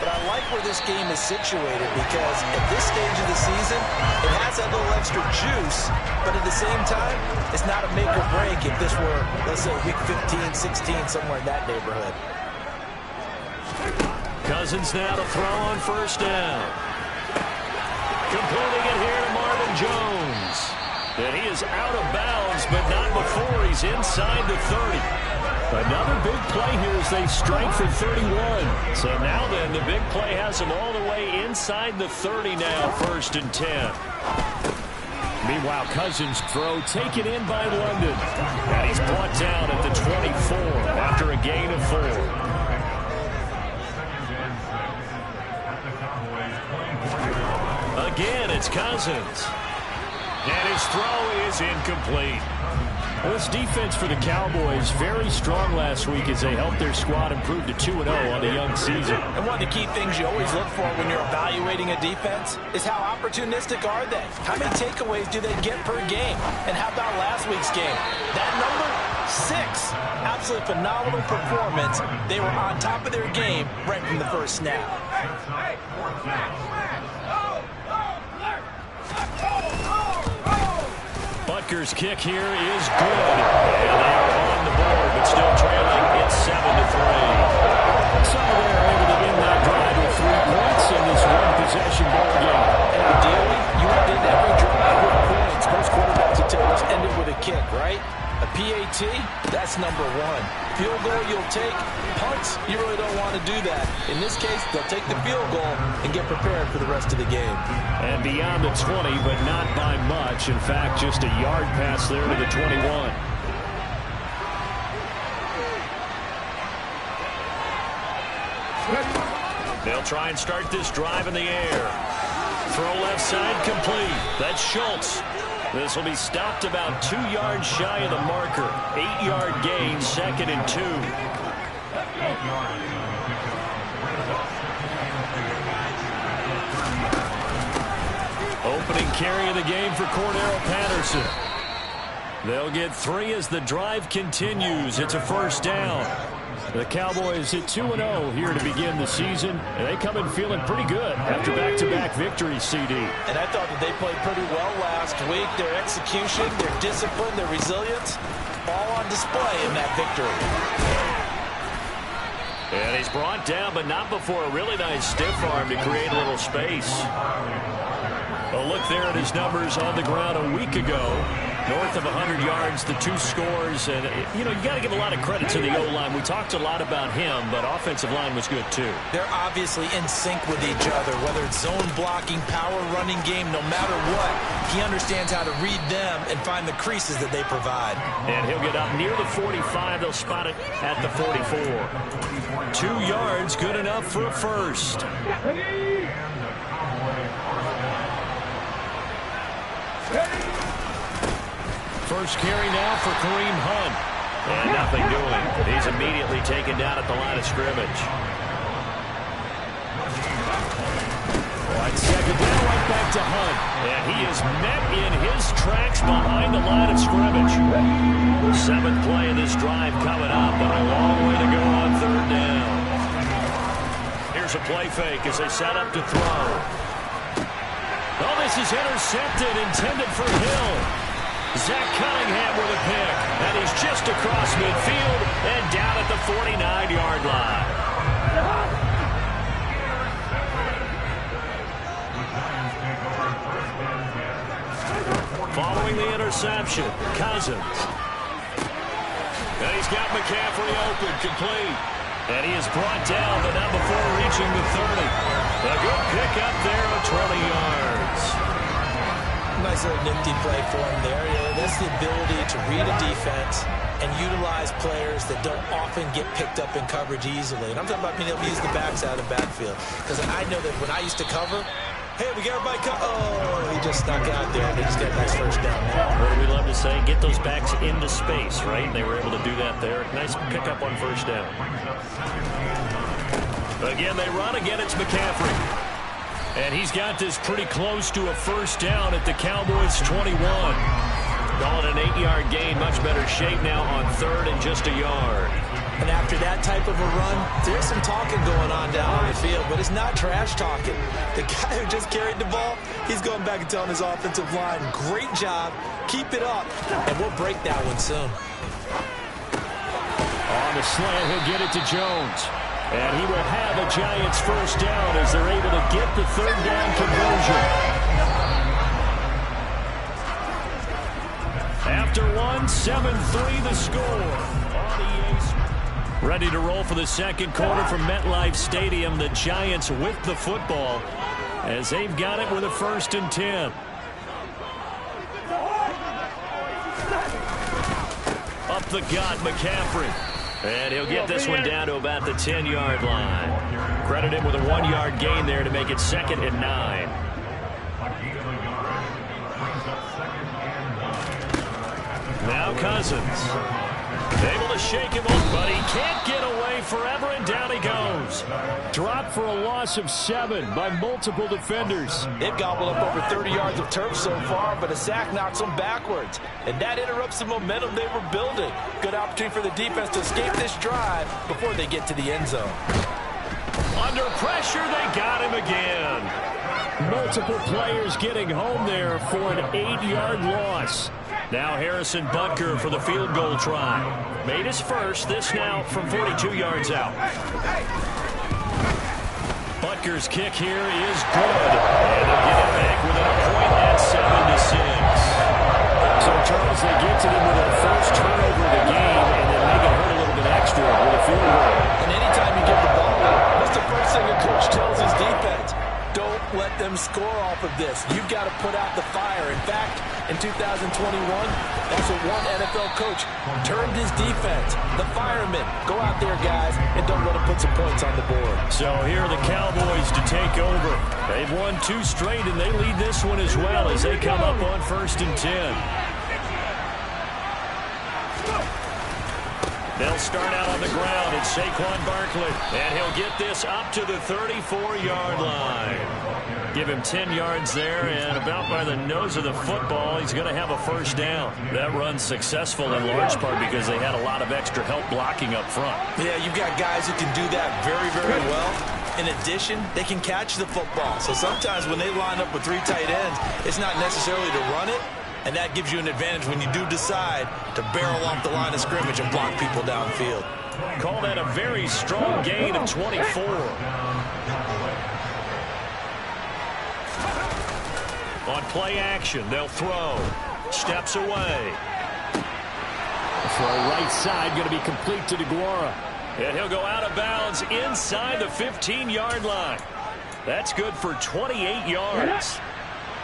But I like where this game is situated because at this stage of the season, it has that little extra juice, but at the same time, it's not a make or break if this were, let's say, week 15, 16, somewhere in that neighborhood. Cousins now to throw on 1st down. Completing it here to Marvin Jones. And he is out of bounds, but not before he's inside the 30. Another big play here as they strike for 31. So now then, the big play has them all the way inside the 30 now, 1st and 10. Meanwhile, Cousins' throw taken in by London. And he's brought down at the 24 after a gain of 4. Again, it's Cousins. And his throw is incomplete. This defense for the Cowboys very strong last week as they helped their squad improve to 2-0 on the young season. And one of the key things you always look for when you're evaluating a defense is how opportunistic are they? How many takeaways do they get per game? And how about last week's game? That number, 6. Absolutely phenomenal performance. They were on top of their game right from the first snap. Butker's kick here is good. And they are on the board, but still trailing. It's 7-3. So they're able to end that drive with 3 points in this one-possession ball game. And ideally, you would end every drive with points. Most quarterbacks would tell us ended with a kick, right? A PAT, that's number 1. Field goal you'll take. Punts, you really don't want to do that. In this case, they'll take the field goal and get prepared for the rest of the game. And beyond the 20, but not by much. In fact, just a yard pass there to the 21. They'll try and start this drive in the air. Throw left side complete. That's Schultz. This will be stopped about 2 yards shy of the marker. 8-yard gain, 2nd and 2. Opening carry of the game for Cordero Patterson. They'll get 3 as the drive continues. It's a first down. The Cowboys hit 2-0 here to begin the season, and they come in feeling pretty good after back-to-back victories, CD. And I thought that they played pretty well last week. Their execution, their discipline, their resilience, all on display in that victory. And he's brought down, but not before a really nice stiff arm to create a little space. A look there at his numbers on the ground a week ago. North of 100 yards, the 2 scores. And, you know, you got to give a lot of credit to the O-line. We talked a lot about him, but offensive line was good, too. They're obviously in sync with each other, whether it's zone blocking, power running game, no matter what. He understands how to read them and find the creases that they provide. And he'll get up near the 45. They'll spot it at the 44. 2 yards, good enough for a first. First carry now for Kareem Hunt. And nothing doing. He's immediately taken down at the line of scrimmage. Right, second down, right back to Hunt. And he is met in his tracks behind the line of scrimmage. 7th play of this drive coming up, but a long way to go on 3rd down. Here's a play fake as they set up to throw. Oh, this is intercepted, intended for Hill. Zach Cunningham with a pick, and he's just across midfield and down at the 49-yard line. Following the interception, Cousins. And he's got McCaffrey open, complete. And he is brought down, but not before reaching the 30. A good pickup there of 20 yards. Nice little nifty play for him there. That's the ability to read a defense and utilize players that don't often get picked up in coverage easily. And I'm talking about being able to use the backs out of the backfield. Because I know that when I used to cover, hey, we got everybody oh, he just snuck out there. They just got a nice first down now. What do we love to say? Get those backs into space, right? And they were able to do that there. Nice pickup on first down. Again, they run. Again, it's McCaffrey. And he's got this pretty close to a first down at the Cowboys' 21. Calling an 8-yard gain. Much better shape now on 3rd and just a yard. And after that type of a run, there's some talking going on down on the field, but it's not trash talking. The guy who just carried the ball, he's going back and telling his offensive line, great job, keep it up, and we'll break that one soon. On the slant, he'll get it to Jones. And he will have a Giants first down as they're able to get the 3rd down conversion. After 7-3 the score. Ready to roll for the second quarter from MetLife Stadium. The Giants with the football as they've got it with a 1st and 10. up the gut, McCaffrey. And he'll get this one down to about the 10-yard line. Credit him with a 1-yard gain there to make it 2nd and 9. Now Cousins. Able to shake him off, but he can't get away forever, and down he goes. Dropped for a loss of 7 by multiple defenders. They've gobbled up over 30 yards of turf so far, but a sack knocks them backwards. And that interrupts the momentum they were building. Good opportunity for the defense to escape this drive before they get to the end zone. Under pressure, they got him again. Multiple players getting home there for an 8-yard loss. Now Harrison Butker for the field goal try. Made his first, this now from 42 yards out. Butker's kick here is good. And they'll get it back within a point at 7-6. So, Charles, they get to them with their first turnover of the game, and then make it hurt a little bit extra with a field goal. And anytime you give the ball, that's the first thing a coach tells his defense. Don't let them score off of this. You've got to put out the fire. In fact, in 2021, that's what one NFL coach termed his defense. The firemen. Go out there, guys, and don't let them put some points on the board. So here are the Cowboys to take over. They've won 2 straight, and they lead this one as well as they come up on 1st and 10. They'll start out on the ground. It's Saquon Barkley, and he'll get this up to the 34-yard line. Give him 10 yards there, and about by the nose of the football, he's going to have a first down. That run's successful in large part because they had a lot of extra help blocking up front. Yeah, you've got guys who can do that very, very well. In addition, they can catch the football. So sometimes when they line up with 3 tight ends, it's not necessarily to run it. And that gives you an advantage when you do decide to barrel off the line of scrimmage and block people downfield. Call that a very strong gain of 24. On play action, they'll throw. Steps away. For a right side, going to be complete to DeGuara. And he'll go out of bounds inside the 15-yard line. That's good for 28 yards.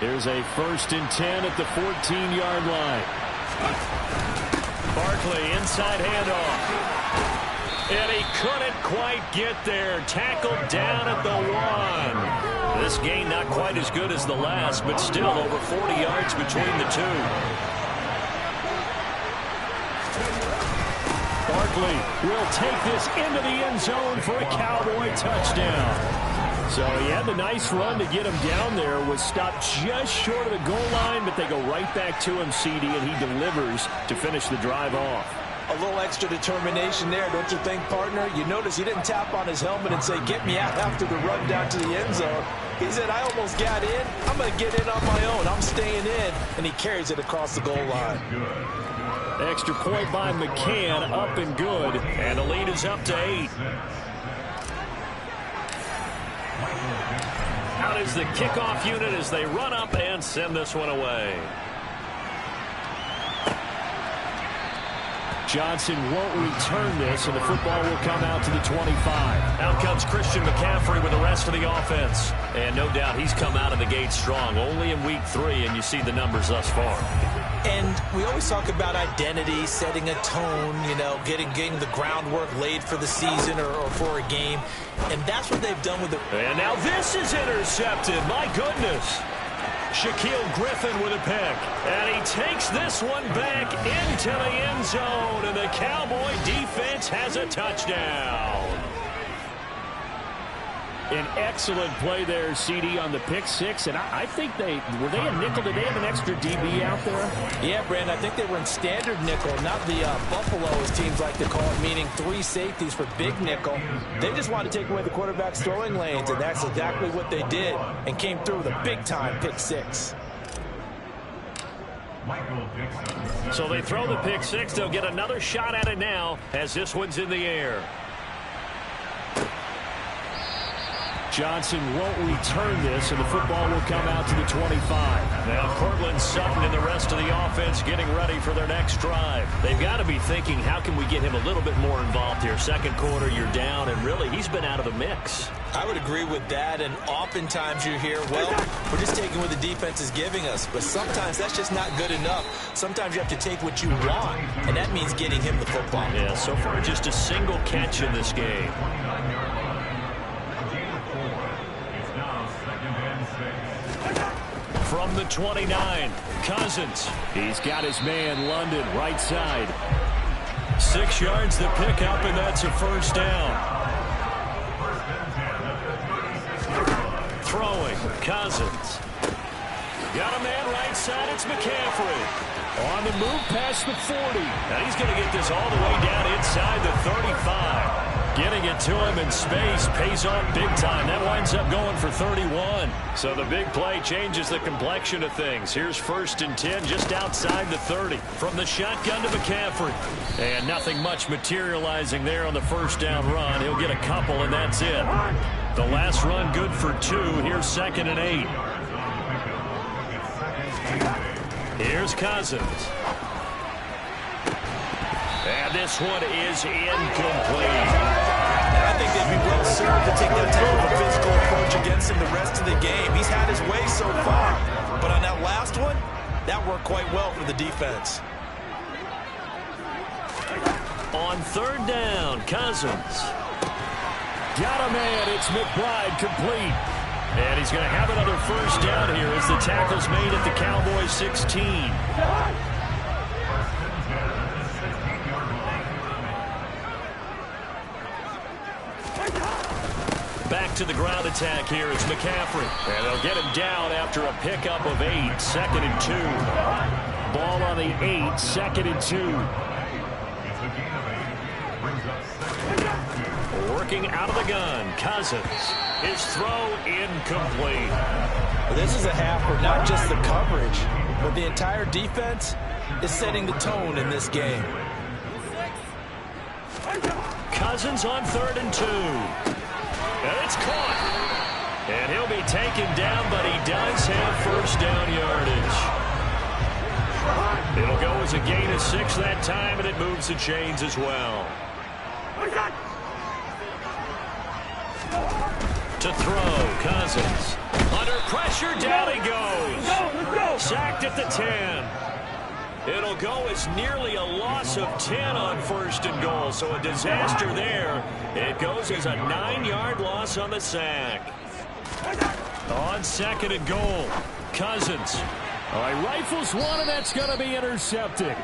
Here's a 1st and 10 at the 14-yard line. Barkley, inside handoff. And he couldn't quite get there. Tackled down at the 1. This gain not quite as good as the last, but still over 40 yards between the two. Barkley will take this into the end zone for a Cowboy touchdown. So he had the nice run to get him down there, was stopped just short of the goal line, but they go right back to him, CD, and he delivers to finish the drive off. A little extra determination there, don't you think, partner? You notice he didn't tap on his helmet and say, get me out after the run down to the end zone. He said, I almost got in. I'm going to get in on my own. I'm staying in. And he carries it across the goal line. Extra point by McCann, up and good. And the lead is up to 8. Out is the kickoff unit as they run up and send this one away. Johnson won't return this, and the football will come out to the 25. Out comes Christian McCaffrey with the rest of the offense. And no doubt he's come out of the gate strong. Only in week 3, and you see the numbers thus far. And we always talk about identity, setting a tone, you know, getting the groundwork laid for the season or for a game. And that's what they've done with it. And now this is intercepted. My goodness. Shaquille Griffin with a pick. And he takes this one back into the end zone. And the Cowboy defense has a touchdown. An excellent play there, CD, on the pick 6. And I think were they a nickel? Did they have an extra DB out there? Yeah, Brandon, I think they were in standard nickel, not the Buffalo, as teams like to call it, meaning 3 safeties for big nickel. They just wanted to take away the quarterback's throwing lanes, and that's exactly what they did, and came through with a big-time pick 6. So they throw the pick 6. They'll get another shot at it now as this one's in the air. Johnson won't return this, and the football will come out to the 25. Now Cortland Sutton and the rest of the offense getting ready for their next drive. They've got to be thinking, how can we get him a little bit more involved here? Second quarter, you're down, and really, he's been out of the mix. I would agree with that, and oftentimes you hear, well, we're just taking what the defense is giving us, but sometimes that's just not good enough. Sometimes you have to take what you want, and that means getting him the football. Yeah, so far just a single catch in this game. From the 29, Cousins. He's got his man, London, right side. 6 yards the pickup, and that's a first down. Throwing, Cousins. Got a man right side, it's McCaffrey. On the move past the 40. Now he's going to get this all the way down inside the 35. Getting it to him in space pays off big time. That winds up going for 31. So the big play changes the complexion of things. Here's 1st and 10 just outside the 30. From the shotgun to McCaffrey. And nothing much materializing there on the first down run. He'll get a couple, and that's it. The last run good for 2. Here's 2nd and 8. Here's Cousins. And this one is incomplete. And I think they'd be well served to take that type of a physical approach against him the rest of the game. He's had his way so far. But on that last one, that worked quite well for the defense. On 3rd down, Cousins. Got a man. It's McBride complete. And he's going to have another first down here as the tackle's made at the Cowboys 16. Back to the ground attack here. It's McCaffrey. And they'll get him down after a pickup of 8. 2nd and 2. Ball on the 8. 2nd and 2. Working out of the gun. Cousins. His throw incomplete. This is a half where not just the coverage, but the entire defense is setting the tone in this game. Cousins on 3rd and 2. And it's caught. And he'll be taken down, but he does have first down yardage. It'll go as a gain of 6 that time, and it moves the chains as well. To throw, Cousins. Under pressure, down he goes. Sacked at the 10. It'll go as nearly a loss of 10 on 1st and goal, so a disaster there. It goes as a 9-yard loss on the sack. On 2nd and goal, Cousins. All right, rifles one, and that's going to be intercepted.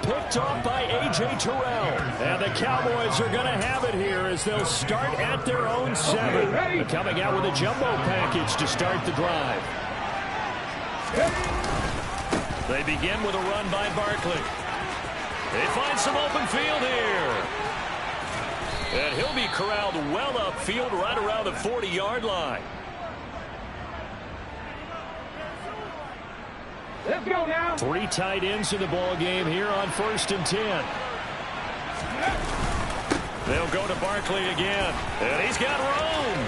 Picked off by A.J. Terrell. And the Cowboys are going to have it here as they'll start at their own 7. They're coming out with a jumbo package to start the drive. They begin with a run by Barkley. They find some open field here. And he'll be corralled well upfield right around the 40-yard line. Let's go now. 3 tight ends in the ball game here on 1st and 10. They'll go to Barkley again. And he's got room.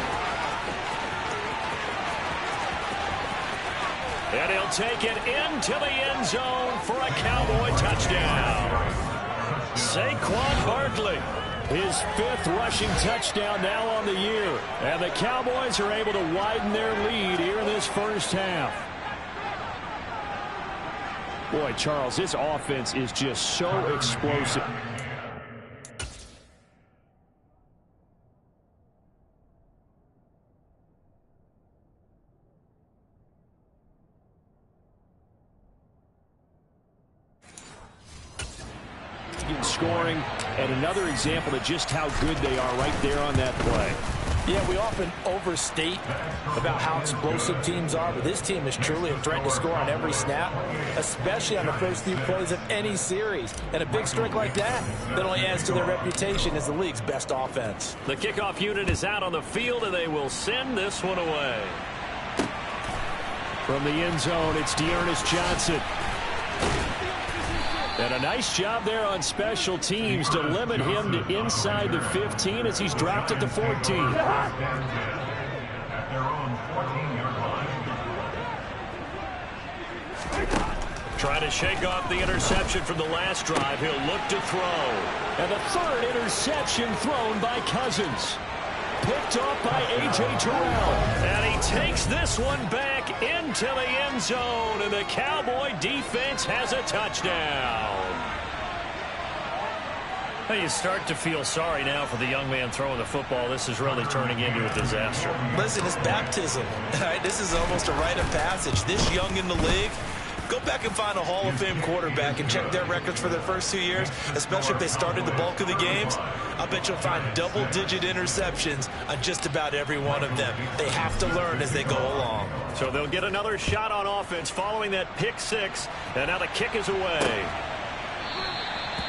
And he'll take it into the end zone for a Cowboy touchdown. Saquon Barkley. His 5th rushing touchdown now on the year. And the Cowboys are able to widen their lead here in this first half. Boy, Charles, this offense is just so explosive. Scoring, and another example of just how good they are right there on that play. Yeah, we often overstate about how explosive teams are, but this team is truly a threat to score on every snap, especially on the first few plays of any series. And a big strike like that only adds to their reputation as the league's best offense. The kickoff unit is out on the field, and they will send this one away. From the end zone, it's Dearness Johnson. And a nice job there on special teams to limit him to inside the 15 as he's dropped at the 14. Trying to shake off the interception from the last drive. He'll look to throw. And the third interception thrown by Cousins. Picked off by A.J. Terrell. And he takes this one back into the end zone. And the Cowboy defense has a touchdown. You start to feel sorry now for the young man throwing the football. This is really turning into a disaster. Listen, it's baptism. Right? This is almost a rite of passage. This young in the league, go back and find a Hall of Fame quarterback and check their records for their first 2 years, especially if they started the bulk of the games. I bet you'll find double-digit interceptions on just about every one of them. They have to learn as they go along. So they'll get another shot on offense following that pick six, and now the kick is away.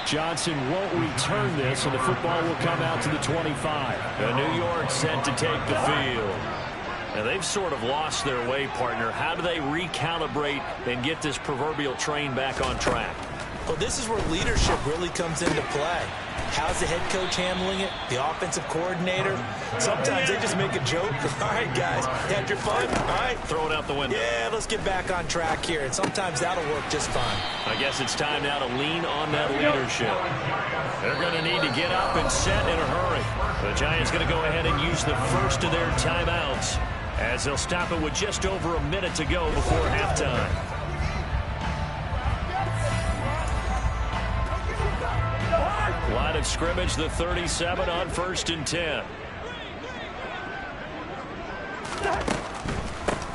Johnson won't return this, and the football will come out to the 25. And New York set to take the field. And they've sort of lost their way, partner. How do they recalibrate and get this proverbial train back on track? Well, this is where leadership really comes into play. How's the head coach handling it? The offensive coordinator? Sometimes they just make a joke. All right, guys, had your fun? All right. Throw it out the window. Yeah, let's get back on track here. And sometimes that'll work just fine. I guess it's time now to lean on that leadership. They're going to need to get up and set in a hurry. The Giants going to go ahead and use the first of their timeouts as they'll stop it with just over a minute to go before halftime. Line of scrimmage, the 37 on 1st and 10.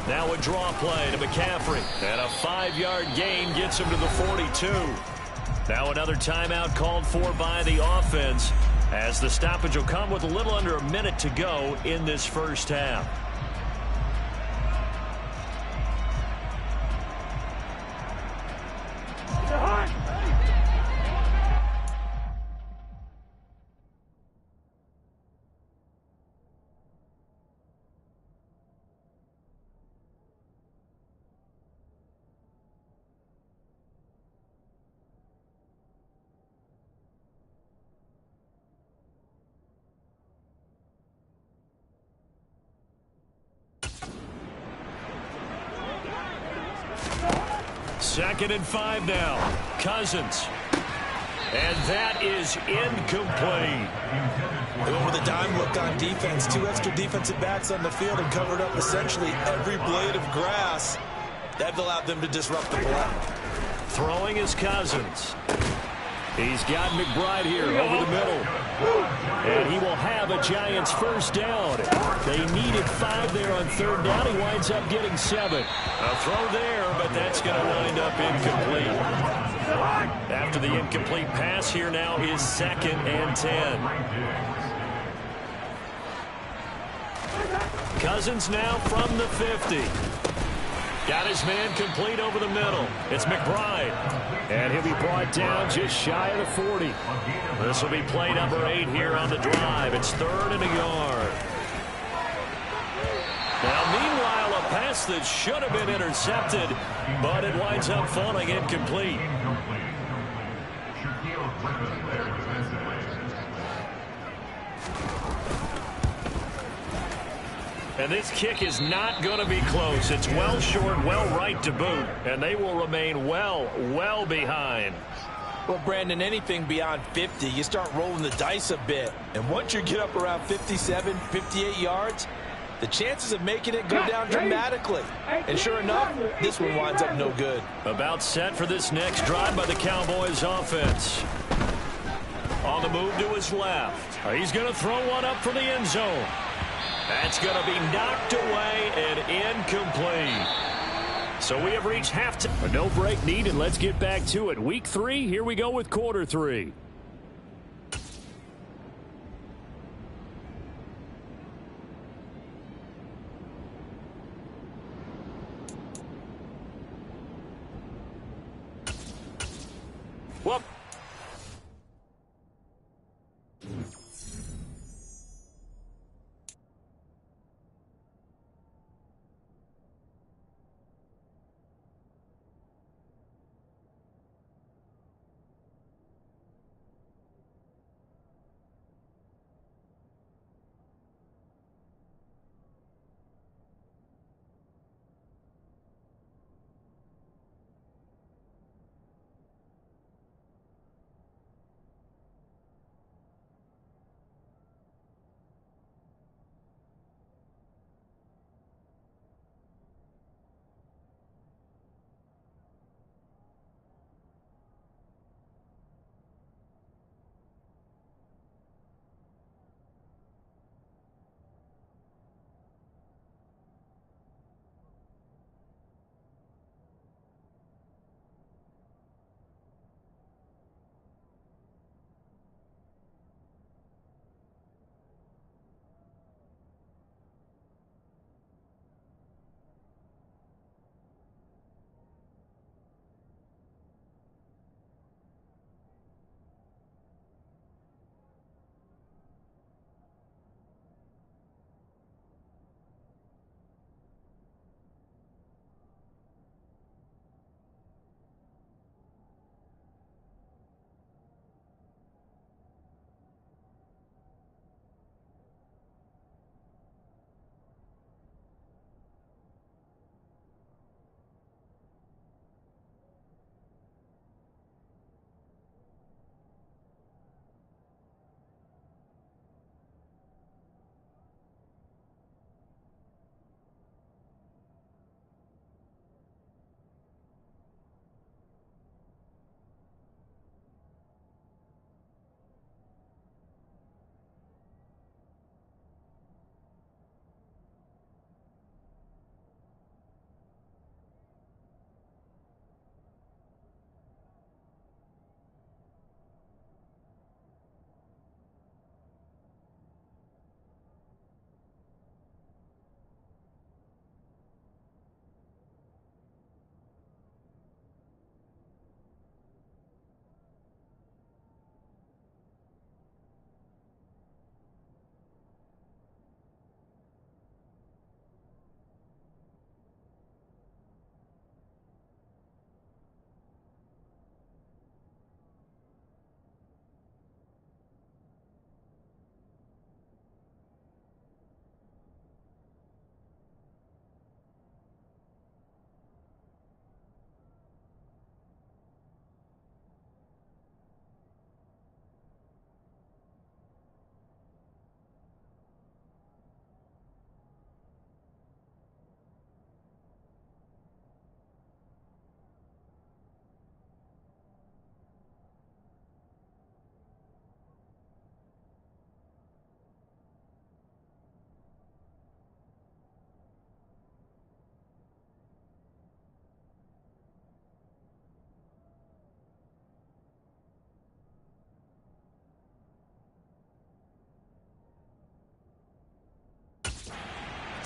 Now a draw play to McCaffrey. And a 5-yard gain gets him to the 42. Now another timeout called for by the offense as the stoppage will come with a little under a minute to go in this first half. Second and 5 now. Cousins. And that is incomplete. They went with a dime look on defense. 2 extra defensive backs on the field and covered up essentially every blade of grass. That allowed them to disrupt the play. Throwing is Cousins. He's got McBride here over the middle. And he will have a Giants first down. They needed 5 there on 3rd down. He winds up getting 7. A throw there, but that's going to wind up incomplete. After the incomplete pass, here now is 2nd and 10. Cousins now from the 50. Got his man complete over the middle. It's McBride. And he'll be brought down just shy of the 40. This will be play number 8 here on the drive. It's 3rd and a yard. Now, meanwhile, a pass that should have been intercepted, but it winds up falling incomplete. And this kick is not going to be close. It's well short, well right to boot. And they will remain well behind. Well, Brandon, anything beyond 50, you start rolling the dice a bit. And once you get up around 57, 58 yards, the chances of making it go down dramatically. And sure enough, this one winds up no good. About set for this next drive by the Cowboys offense. On the move to his left. He's going to throw one up for the end zone. That's going to be knocked away and incomplete. So we have reached halftime. A no break needed. Let's get back to it. Week 3, here we go with quarter 3. Whoop.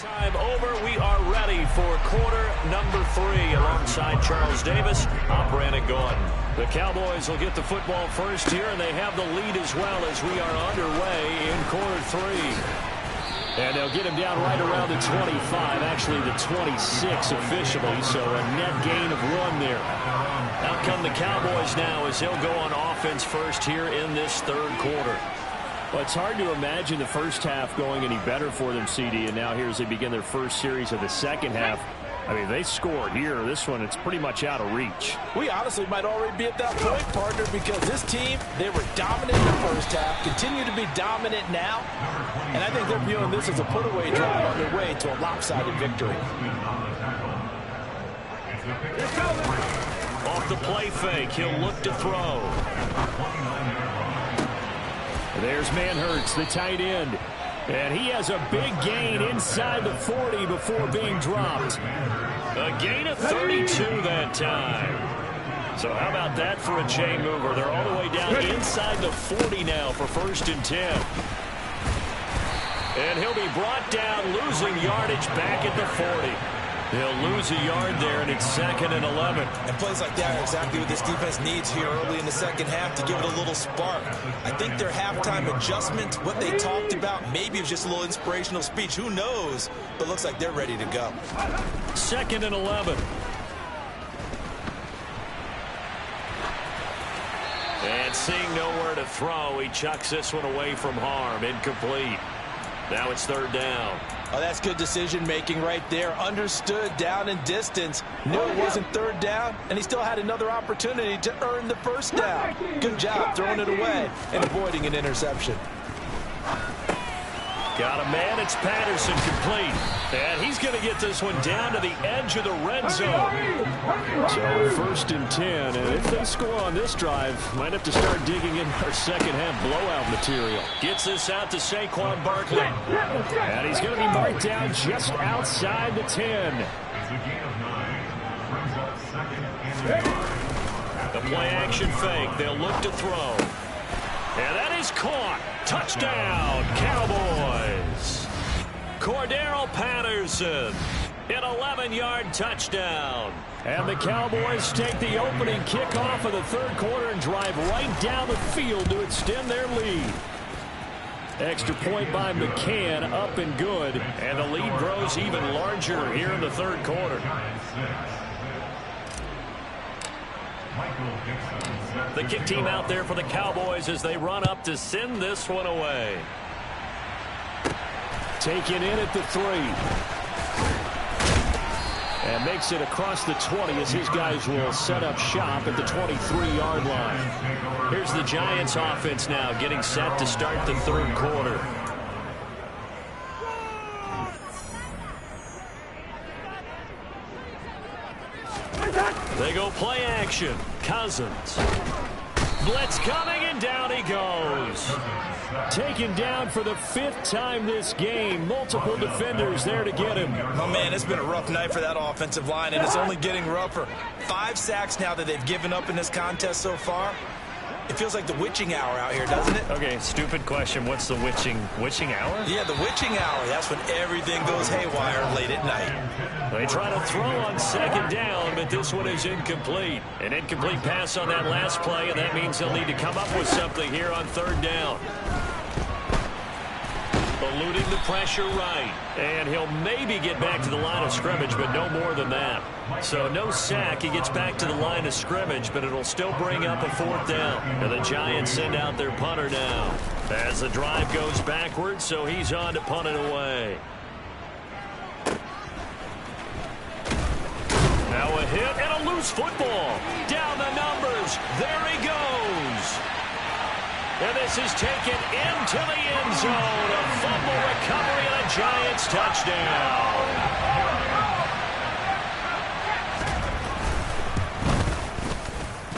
Time over. We are ready for quarter number 3 alongside Charles Davis. I'm Brandon Gordon. The Cowboys will get the football first here, and they have the lead as well as we are underway in quarter 3. And they'll get him down right around the 25, actually the 26 officially, so a net gain of 1 there. Out come the Cowboys now as they'll go on offense first here in this third quarter. Well, it's hard to imagine the first half going any better for them, CD, and now here as they begin their first series of the second half. I mean, they score here. This one, it's pretty much out of reach. We honestly might already be at that point, partner, because this team, they were dominant in the first half, continue to be dominant now, and I think they're viewing this as a put-away drive on their way to a lopsided victory. Off the play fake, he'll look to throw. There's Manhurts, the tight end. And he has a big gain inside the 40 before being dropped. A gain of 32 that time. So how about that for a chain mover? They're all the way down inside the 40 now for 1st and 10. And he'll be brought down, losing yardage back at the 40. He'll lose a yard there, and it's 2nd and 11. And plays like that are exactly what this defense needs here early in the second half to give it a little spark. I think their halftime adjustment, what they talked about, maybe it was just a little inspirational speech. Who knows? But looks like they're ready to go. 2nd and 11. And seeing nowhere to throw, he chucks this one away from harm. Incomplete. Now it's 3rd down. Oh, that's good decision-making right there. Understood down and distance. Knew it wasn't 3rd down, and he still had another opportunity to earn the 1st down. Good job throwing it away and avoiding an interception. Got a man. It's Patterson, complete. And he's going to get this one down to the edge of the red zone. So 1st and 10, and if they score on this drive, might have to start digging in our second half blowout material. Gets this out to Saquon Barkley. And he's going to be marked down just outside the 10. The play action fake. They'll look to throw. And that is caught. Touchdown, Cowboys. Cordero Patterson, an 11-yard touchdown. And the Cowboys take the opening kickoff of the third quarter and drive right down the field to extend their lead. Extra point by McCann, up and good. And the lead grows even larger here in the third quarter. The kick team out there for the Cowboys as they run up to send this one away. Taken in at the 3. And makes it across the 20 as his guys will set up shop at the 23-yard line. Here's the Giants offense now getting set to start the third quarter. They go play action. Cousins. Blitz coming, and down he goes. Taken down for the 5th time this game. Multiple defenders there to get him. Oh, man, it's been a rough night for that offensive line, and it's only getting rougher. 5 sacks now that they've given up in this contest so far. It feels like the witching hour out here, doesn't it? Okay, stupid question. What's the witching hour? Yeah, the witching hour. That's when everything goes haywire late at night. They try to throw on 2nd down, but this one is incomplete. An incomplete pass on that last play, and that means they'll need to come up with something here on 3rd down. Eluding the pressure right. And he'll maybe get back to the line of scrimmage, but no more than that. So no sack. He gets back to the line of scrimmage, but it'll still bring up a 4th down. And the Giants send out their punter now. As the drive goes backwards, so he's on to punt it away. Now a hit and a loose football. Down the numbers. There he goes. And this is taken into the end zone. A fumble recovery and a Giants touchdown.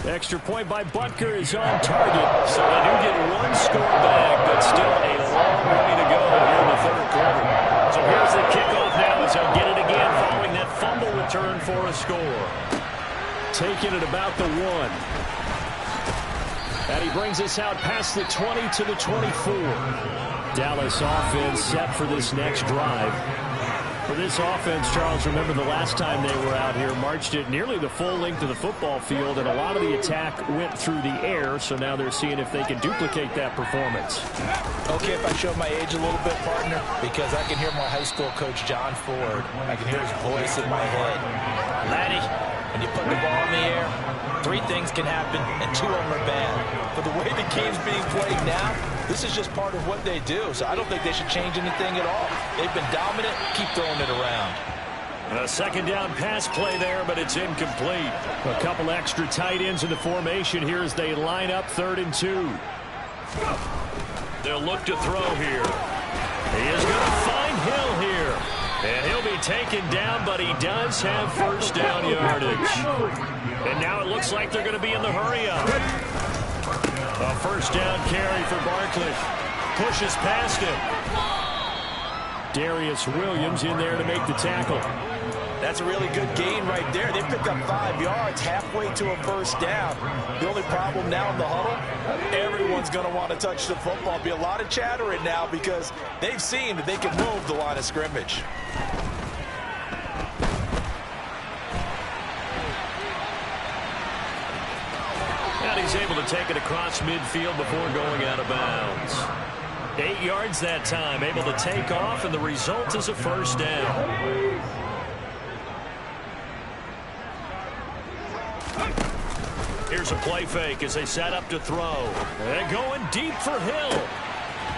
Extra point by Butker is on target. So they do get 1 score back, but still a long way to go here in the third quarter. So here's the kickoff now as they'll get it again following that fumble return for a score. Taking it about the 1. And he brings us out past the 20 to the 24. Dallas offense set for this next drive. For this offense, Charles, remember the last time they were out here, marched it nearly the full length of the football field, and a lot of the attack went through the air, so now they're seeing if they can duplicate that performance. Okay, if I show my age a little bit, partner, because I can hear my high school coach, John Ford. I can hear his voice in my head. Laddie, when you put the ball in the air, 3 things can happen, and 2 of them are bad. But the way the game's being played now, this is just part of what they do, so I don't think they should change anything at all. They've been dominant. Keep throwing it around. A second down pass play there, but it's incomplete. A couple extra tight ends in the formation here as they line up 3rd and 2. They'll look to throw here. He is going to find Hill here. And he'll be taken down, but he does have first down yardage. And now it looks like they're going to be in the hurry-up. A first down carry for Barkley. Pushes past him. Darius Williams in there to make the tackle. That's a really good gain right there. They pick up 5 yards halfway to a first down. The only problem now in the huddle, everyone's going to want to touch the football. Be a lot of chattering now because they've seen that they can move the line of scrimmage. And he's able to take it across midfield before going out of bounds. 8 yards that time, able to take off, and the result is a first down. Here's a play fake as they set up to throw. They're going deep for Hill.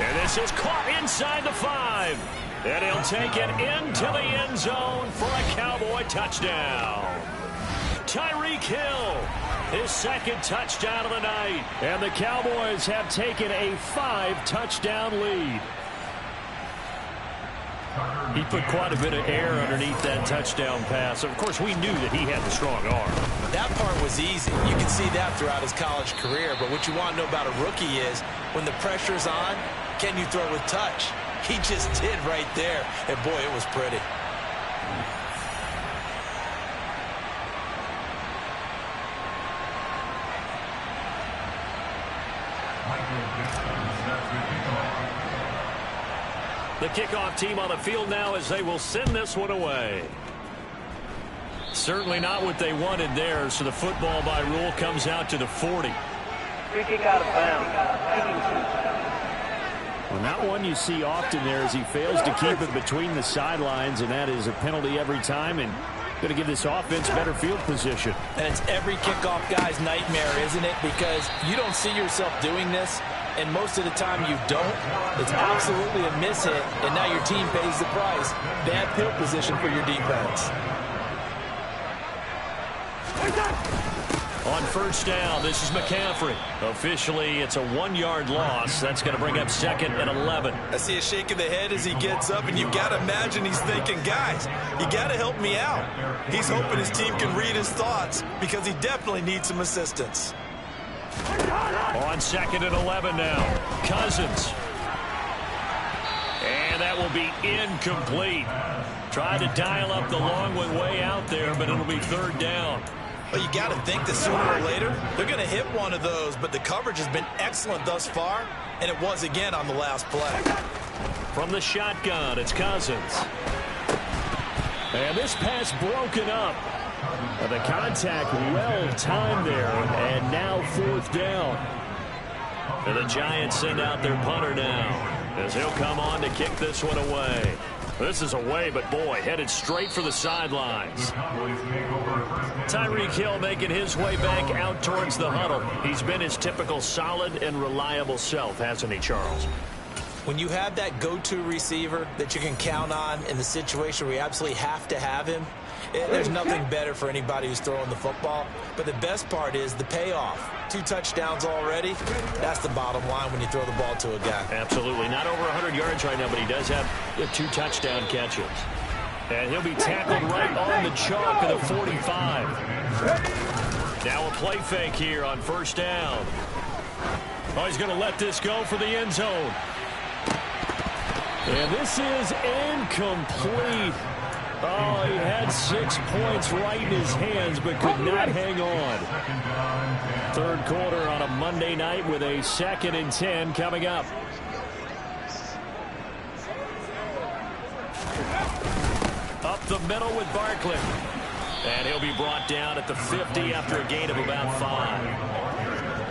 And this is caught inside the 5. And he'll take it into the end zone for a Cowboy touchdown. Tyreek Hill, his 2nd touchdown of the night. And the Cowboys have taken a 5-touchdown lead. He put quite a bit of air underneath that touchdown pass. Of course, we knew that he had the strong arm. That part was easy. You can see that throughout his college career. But what you want to know about a rookie is when the pressure's on, can you throw with touch? He just did right there. And, boy, it was pretty. The kickoff team on the field now as they will send this one away. Certainly not what they wanted there, so the football by rule comes out to the 40. Free kick out of bounds. Well, not one you see often there as he fails to keep it between the sidelines, and that is a penalty every time, and going to give this offense better field position. And it's every kickoff guy's nightmare, isn't it? Because you don't see yourself doing this, and most of the time you don't. It's absolutely a mishit, and now your team pays the price. Bad field position for your defense. On first down, this is McCaffrey. Officially, it's a 1-yard loss. That's going to bring up 2nd and 11. I see a shake of the head as he gets up, and you've got to imagine he's thinking, guys, you got to help me out. He's hoping his team can read his thoughts because he definitely needs some assistance. On 2nd and 11 now. Cousins. And that will be incomplete. Tried to dial up the long one way out there, but it'll be 3rd down. Well, you got to think that sooner or later, they're going to hit one of those, but the coverage has been excellent thus far, and it was again on the last play. From the shotgun, it's Cousins. And this pass broken up. The contact well timed there, and now 4th down. And the Giants send out their punter now as he'll come on to kick this one away. This is away, but boy, headed straight for the sidelines. Tyreek Hill making his way back out towards the huddle. He's been his typical solid and reliable self, hasn't he, Charles? When you have that go-to receiver that you can count on in the situation where you absolutely have to have him, there's nothing better for anybody who's throwing the football. But the best part is the payoff. 2 touchdowns already. That's the bottom line when you throw the ball to a guy. Absolutely. Not over 100 yards right now, but he does have 2 touchdown catches. And he'll be tackled right on the chalk of the 45. Now a play fake here on first down. Oh, he's going to let this go for the end zone. And this is incomplete. Oh, he had 6 points right in his hands, but could not hang on. 3rd quarter on a Monday night with a 2nd and 10 coming up. the middle with Barkley. And he'll be brought down at the 50 after a gain of about 5.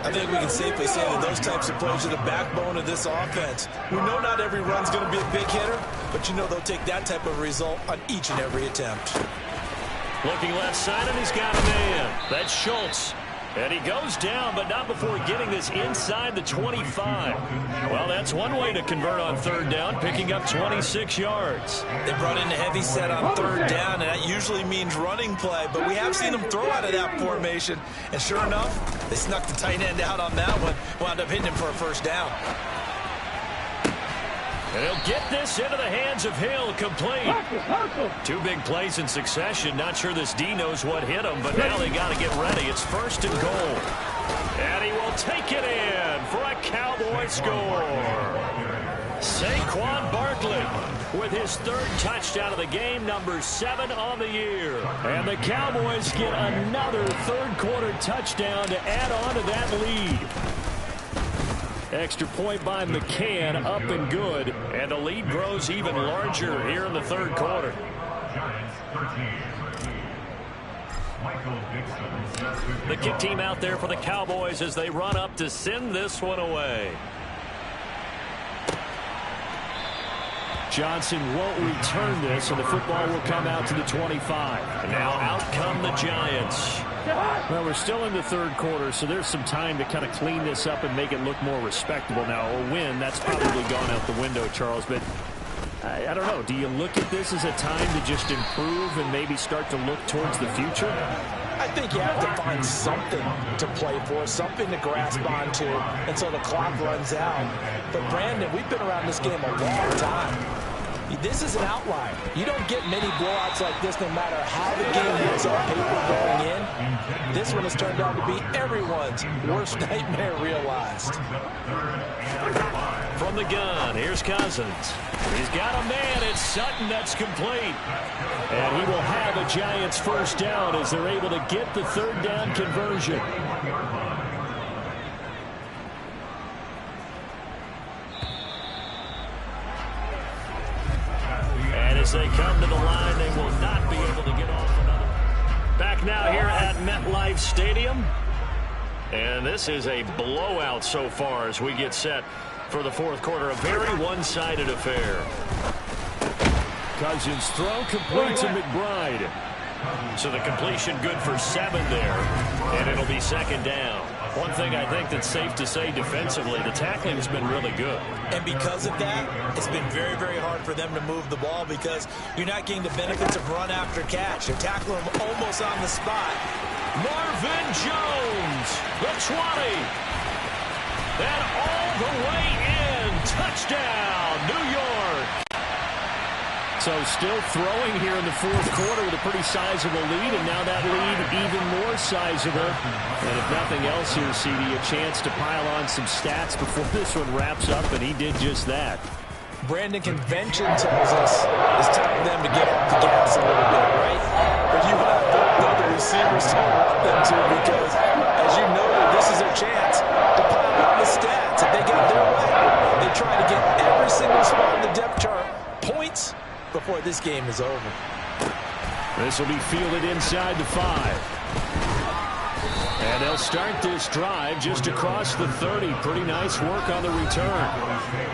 I think we can safely say that those types of plays are the backbone of this offense. We know not every run's going to be a big hitter, but you know they'll take that type of result on each and every attempt. Looking left side, and he's got a man. That's Schultz. And he goes down, but not before getting this inside the 25. Well, that's one way to convert on third down, picking up 26 yards. They brought in a heavy set on third down, and that usually means running play, but we have seen them throw out of that formation. And sure enough, they snuck the tight end out on that one, wound up hitting him for a first down. And he'll get this into the hands of Hill, complete. 2 big plays in succession. Not sure this D knows what hit him, but now they got to get ready. It's 1st and goal. And he will take it in for a Cowboy score. Saquon Barkley with his 3rd touchdown of the game, number 7 on the year. And the Cowboys get another 3rd quarter touchdown to add on to that lead. Extra point by McCann, up and good. And the lead grows even larger here in the 3rd quarter. The kick team out there for the Cowboys as they run up to send this one away. Johnson won't return this, and the football will come out to the 25. And now out come the Giants. Well, we're still in the 3rd quarter, so there's some time to kind of clean this up and make it look more respectable. Now, a win, that's probably gone out the window, Charles, but I don't know. Do you look at this as a time to just improve and maybe start to look towards the future? I think you have to find something to play for, something to grasp onto until the clock runs out. But, Brandon, we've been around this game a long time. This is an outlier. You don't get many blowouts like this no matter how the game looks on paper going in. This one has turned out to be everyone's worst nightmare realized. From the gun, here's Cousins. He's got a man. It's Sutton that's complete. And he will have a Giants first down as they're able to get the 3rd down conversion. As they come to the line, they will not be able to get off another. Back now here at MetLife Stadium. And this is a blowout so far as we get set for the 4th quarter. A very one-sided affair. Cousins throw complete to McBride. So the completion good for 7 there. And it'll be 2nd down. One thing I think that's safe to say defensively, the tackling has been really good. And because of that, it's been very, very hard for them to move the ball because you're not getting the benefits of run after catch. They're tackling them almost on the spot. Marvin Jones, the 20. And all the way in. Touchdown, New York. So still throwing here in the 4th quarter with a pretty sizable lead, and now that lead even more sizable. And if nothing else here, CD, a chance to pile on some stats before this one wraps up, and he did just that. Brandon, convention tells us it's time for them to get off the gas a little bit, right? But you have to know the receivers don't want them to because, as you noted, this is their chance to pile on the stats. If they get their way, they try to get every single spot in the depth chart points before this game is over. This will be fielded inside the 5. And they'll start this drive just across the 30. Pretty nice work on the return.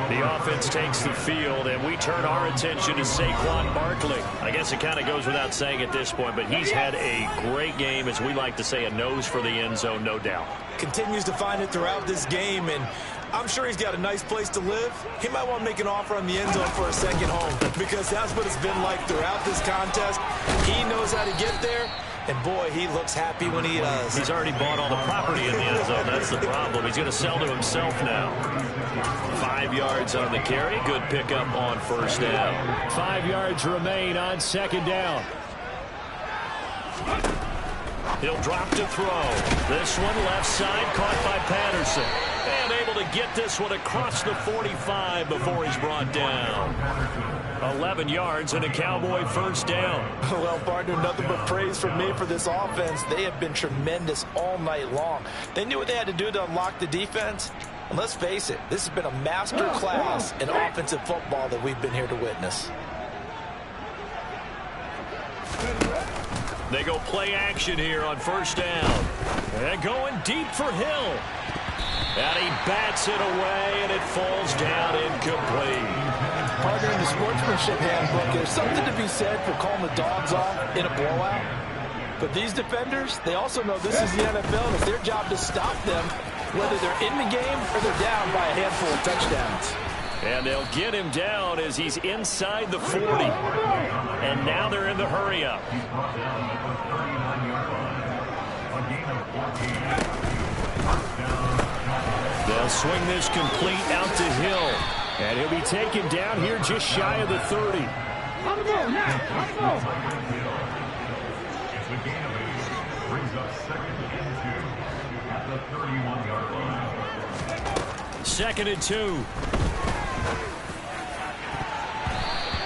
The offense takes the field, and we turn our attention to Saquon Barkley. I guess it kind of goes without saying at this point, but he's had a great game, as we like to say, a nose for the end zone, no doubt. Continues to find it throughout this game, and I'm sure he's got a nice place to live. He might want to make an offer on the end zone for a second home because that's what it's been like throughout this contest. He knows how to get there, and boy, he looks happy when he does. He's already bought all the property in the end zone. That's the problem. He's going to sell to himself now. 5 yards on the carry. Good pickup on 1st down. 5 yards remain on 2nd down. He'll drop to throw. This one left side caught by Patterson. And able to get this one across the 45 before he's brought down. 11 yards and a Cowboy first down. Well, partner, nothing but praise from me for this offense. They have been tremendous all night long. They knew what they had to do to unlock the defense. And let's face it, this has been a master class in offensive football that we've been here to witness. They go play action here on first down. And going deep for Hill. And he bats it away, and it falls down incomplete. Partner, in the sportsmanship handbook, there's something to be said for calling the dogs off in a blowout. But these defenders, they also know this is the NFL, and it's their job to stop them, whether they're in the game or they're down by a handful of touchdowns. And they'll get him down as he's inside the 40. And now they're in the hurry-up. They'll swing this complete out to Hill. And he'll be taken down here just shy of the 30. On the go, now, on the go. It's a gain of 8. Brings up 2nd and 2 at the 31-yard line. 2nd and 2.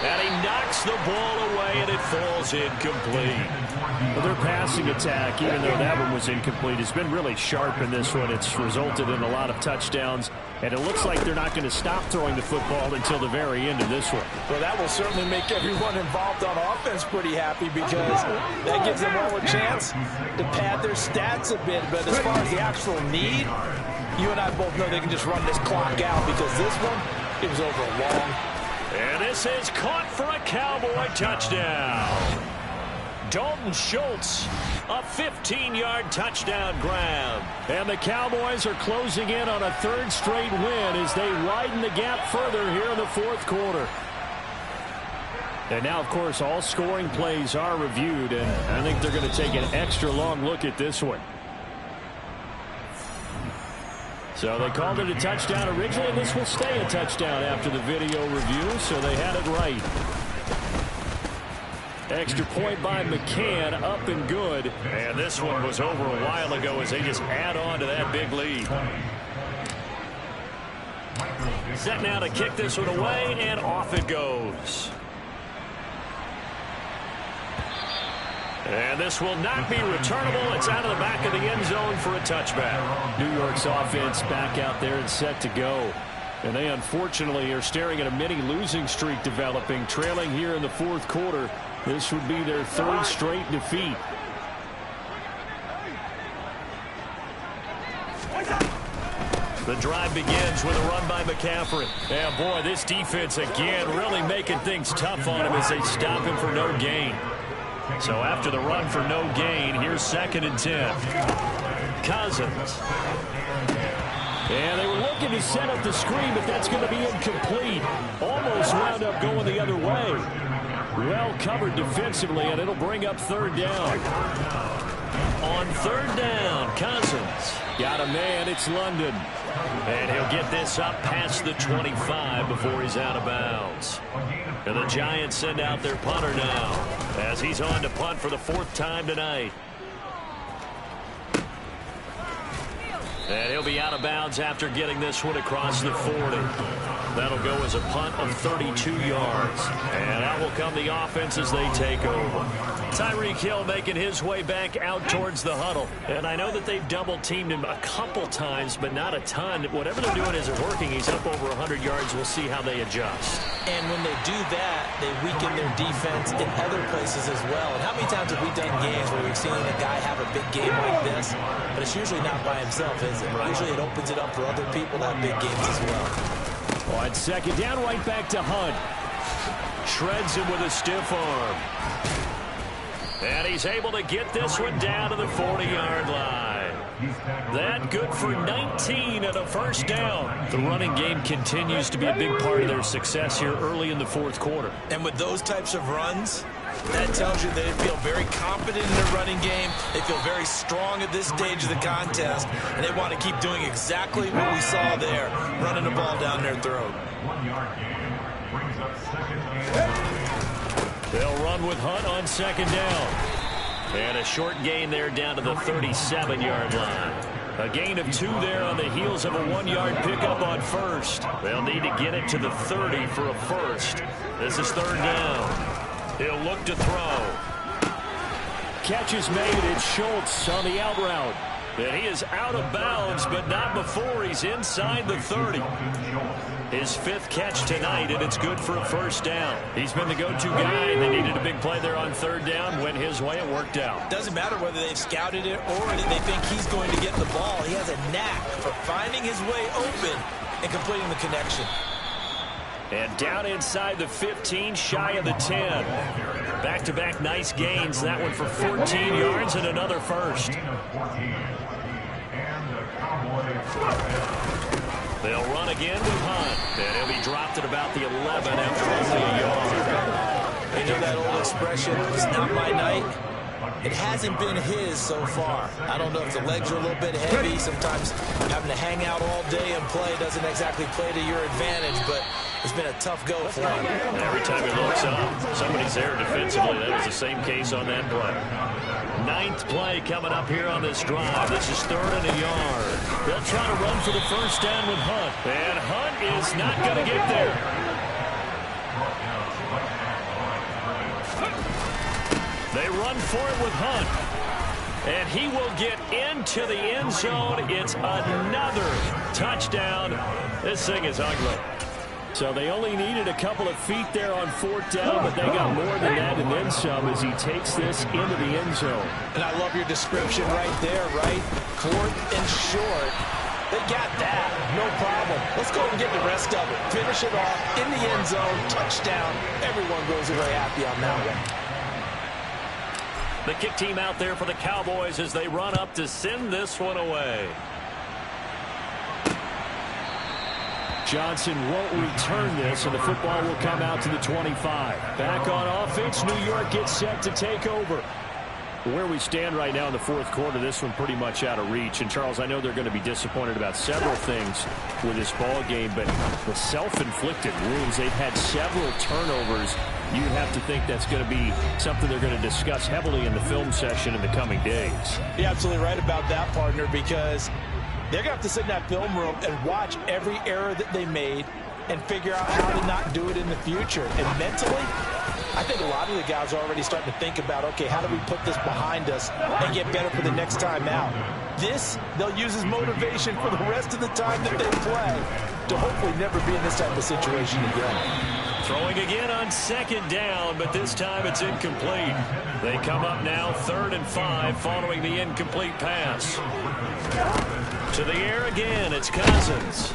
And he knocks the ball away, and it falls incomplete. Well, their passing attack, even though that one was incomplete, has been really sharp in this one. It's resulted in a lot of touchdowns, and it looks like they're not going to stop throwing the football until the very end of this one. Well, that will certainly make everyone involved on offense pretty happy, because that gives them all a chance to pad their stats a bit. But as far as the actual need, you and I both know they can just run this clock out, because this one, it was over a long. And this is caught for a Cowboy touchdown. Dalton Schultz, a 15-yard touchdown grab. And the Cowboys are closing in on a 3rd straight win as they widen the gap further here in the 4th quarter. And now, of course, all scoring plays are reviewed, and I think they're going to take an extra long look at this one. So they called it a touchdown originally, and this will stay a touchdown after the video review, so they had it right. Extra point by McCann, up and good. And this one was over a while ago as they just add on to that big lead. Set now to kick this one away, and off it goes. And this will not be returnable. It's out of the back of the end zone for a touchback. New York's offense back out there and set to go. And they unfortunately are staring at a mini losing streak developing, trailing here in the 4th quarter. This would be their 3rd straight defeat. The drive begins with a run by McCaffrey. And boy, this defense again really making things tough on him as they stop him for no gain. So after the run for no gain, here's 2nd and 10. Cousins. And they were looking to set up the screen, but that's going to be incomplete. Almost wound up going the other way. Well covered defensively, and it'll bring up 3rd down. On 3rd down, Cousins. Got a man, it's London. And he'll get this up past the 25 before he's out of bounds. And the Giants send out their punter now as he's on to punt for the 4th time tonight. And he'll be out of bounds after getting this one across the 40. That'll go as a punt of 32 yards. And out will come the offense as they take over. Tyreek Hill making his way back out towards the huddle. And I know that they've double-teamed him a couple times, but not a ton. Whatever they're doing isn't working. He's up over 100 yards. We'll see how they adjust. And when they do that, they weaken their defense in other places as well. And how many times have we done games where we've seen a guy have a big game like this, but it's usually not by himself, is it? Usually it opens it up for other people to have big games as well. On 2nd down, right back to Hunt. Shreds him with a stiff arm. And he's able to get this one down to the 40-yard line. That good for 19 and a 1st down. The running game continues to be a big part of their success here early in the 4th quarter. And with those types of runs, that tells you they feel very confident in their running game. They feel very strong at this stage of the contest, and they want to keep doing exactly what we saw there, running the ball down their throat. 1-yard gain brings up 2nd and 2. They'll run with Hunt on 2nd down. And a short gain there down to the 37-yard line. A gain of 2 there on the heels of a 1-yard pickup on 1st. They'll need to get it to the 30 for a 1st. This is 3rd down. He'll look to throw. Catch is made. It's Schultz on the out route. And he is out of bounds, but not before he's inside the 30. His 5th catch tonight, and it's good for a first down. He's been the go-to guy, and they needed a big play there on 3rd down. Went his way, it worked out. Doesn't matter whether they've scouted it or that they think he's going to get the ball. He has a knack for finding his way open and completing the connection. And down inside the 15, shy of the 10. Back-to-back nice gains. That one for 14 yards and another first. They'll run again with Hunt. And he'll be dropped at about the 11 after only a yard. You know that old expression, it's not my night? It hasn't been his so far. I don't know if the legs are a little bit heavy. Sometimes having to hang out all day and play doesn't exactly play to your advantage, but it's been a tough go for him. Every time he looks up, somebody's there defensively. That was the same case on that play. 9th play coming up here on this drive. This is 3rd and a yard. They'll try to run for the first down with Hunt. And Hunt is not going to get there. They run for it with Hunt. And he will get into the end zone. It's another touchdown. This thing is ugly. So they only needed a couple of feet there on 4th down, but they got more than that and then some as he takes this into the end zone. And I love your description right there, right? 4th and short. They got that. No problem. Let's go and get the rest of it. Finish it off in the end zone. Touchdown. Everyone goes away happy on that one. The kick team out there for the Cowboys as they run up to send this one away. Johnson won't return this, and the football will come out to the 25. Back on offense, New York gets set to take over. Where we stand right now in the 4th quarter, this one pretty much out of reach. And, Charles, I know they're going to be disappointed about several things with this ball game, but the self-inflicted wounds, they've had several turnovers. You have to think that's going to be something they're going to discuss heavily in the film session in the coming days. You're absolutely right about that, partner, because they're going to have to sit in that film room and watch every error that they made and figure out how to not do it in the future. And mentally, I think a lot of the guys are already starting to think about, okay, how do we put this behind us and get better for the next time out? This, they'll use as motivation for the rest of the time that they play to hopefully never be in this type of situation again. Throwing again on 2nd down, but this time it's incomplete. They come up now 3rd and 5 following the incomplete pass. To the air again, it's Cousins.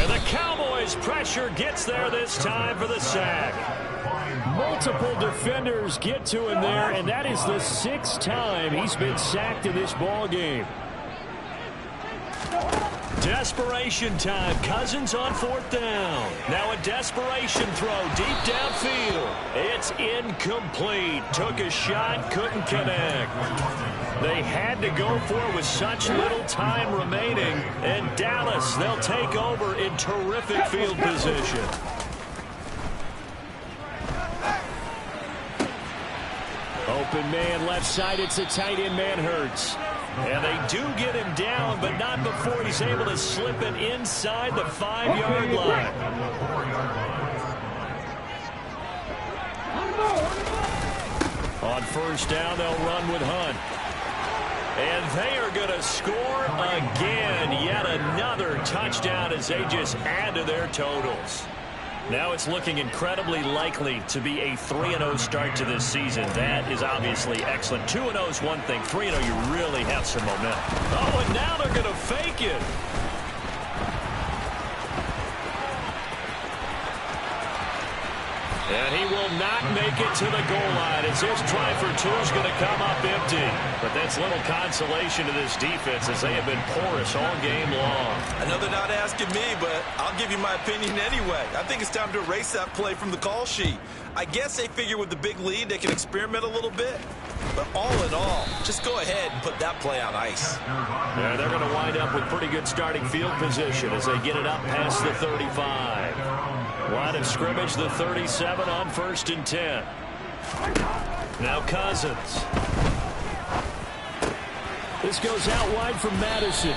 And the Cowboys' pressure gets there this time for the sack. Multiple defenders get to him there, and that is the 6th time he's been sacked in this ball game. Desperation time. Cousins on 4th down. Now a desperation throw deep downfield. It's incomplete. Took a shot, couldn't connect. They had to go for it with such little time remaining. And Dallas, they'll take over in terrific field position. Open man left side. It's a tight end man, Hurts. And they do get him down, but not before he's able to slip it inside the 5-yard line. On 1st down, they'll run with Hunt. And they are going to score again. Yet another touchdown as they just add to their totals. Now it's looking incredibly likely to be a 3-0 start to this season. That is obviously excellent. 2-0 is one thing. 3-0, you really have some momentum. Oh, and now they're going to fake it. And he will not make it to the goal line as this try for 2 is going to come up empty. But that's little consolation to this defense as they have been porous all game long. I know they're not asking me, but I'll give you my opinion anyway. I think it's time to erase that play from the call sheet. I guess they figure with the big lead they can experiment a little bit. But all in all, just go ahead and put that play on ice. Yeah, they're going to wind up with pretty good starting field position as they get it up past the 35. Line of scrimmage, the 37 on 1st and 10. Now Cousins. This goes out wide from Madison.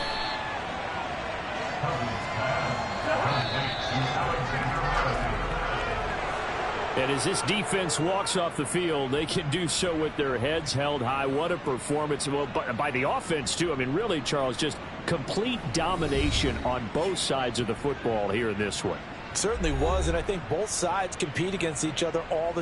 And as this defense walks off the field, they can do so with their heads held high. What a performance. Well, by the offense, too. I mean, really, Charles, just complete domination on both sides of the football here in this one. Certainly was, and I think both sides compete against each other all the time.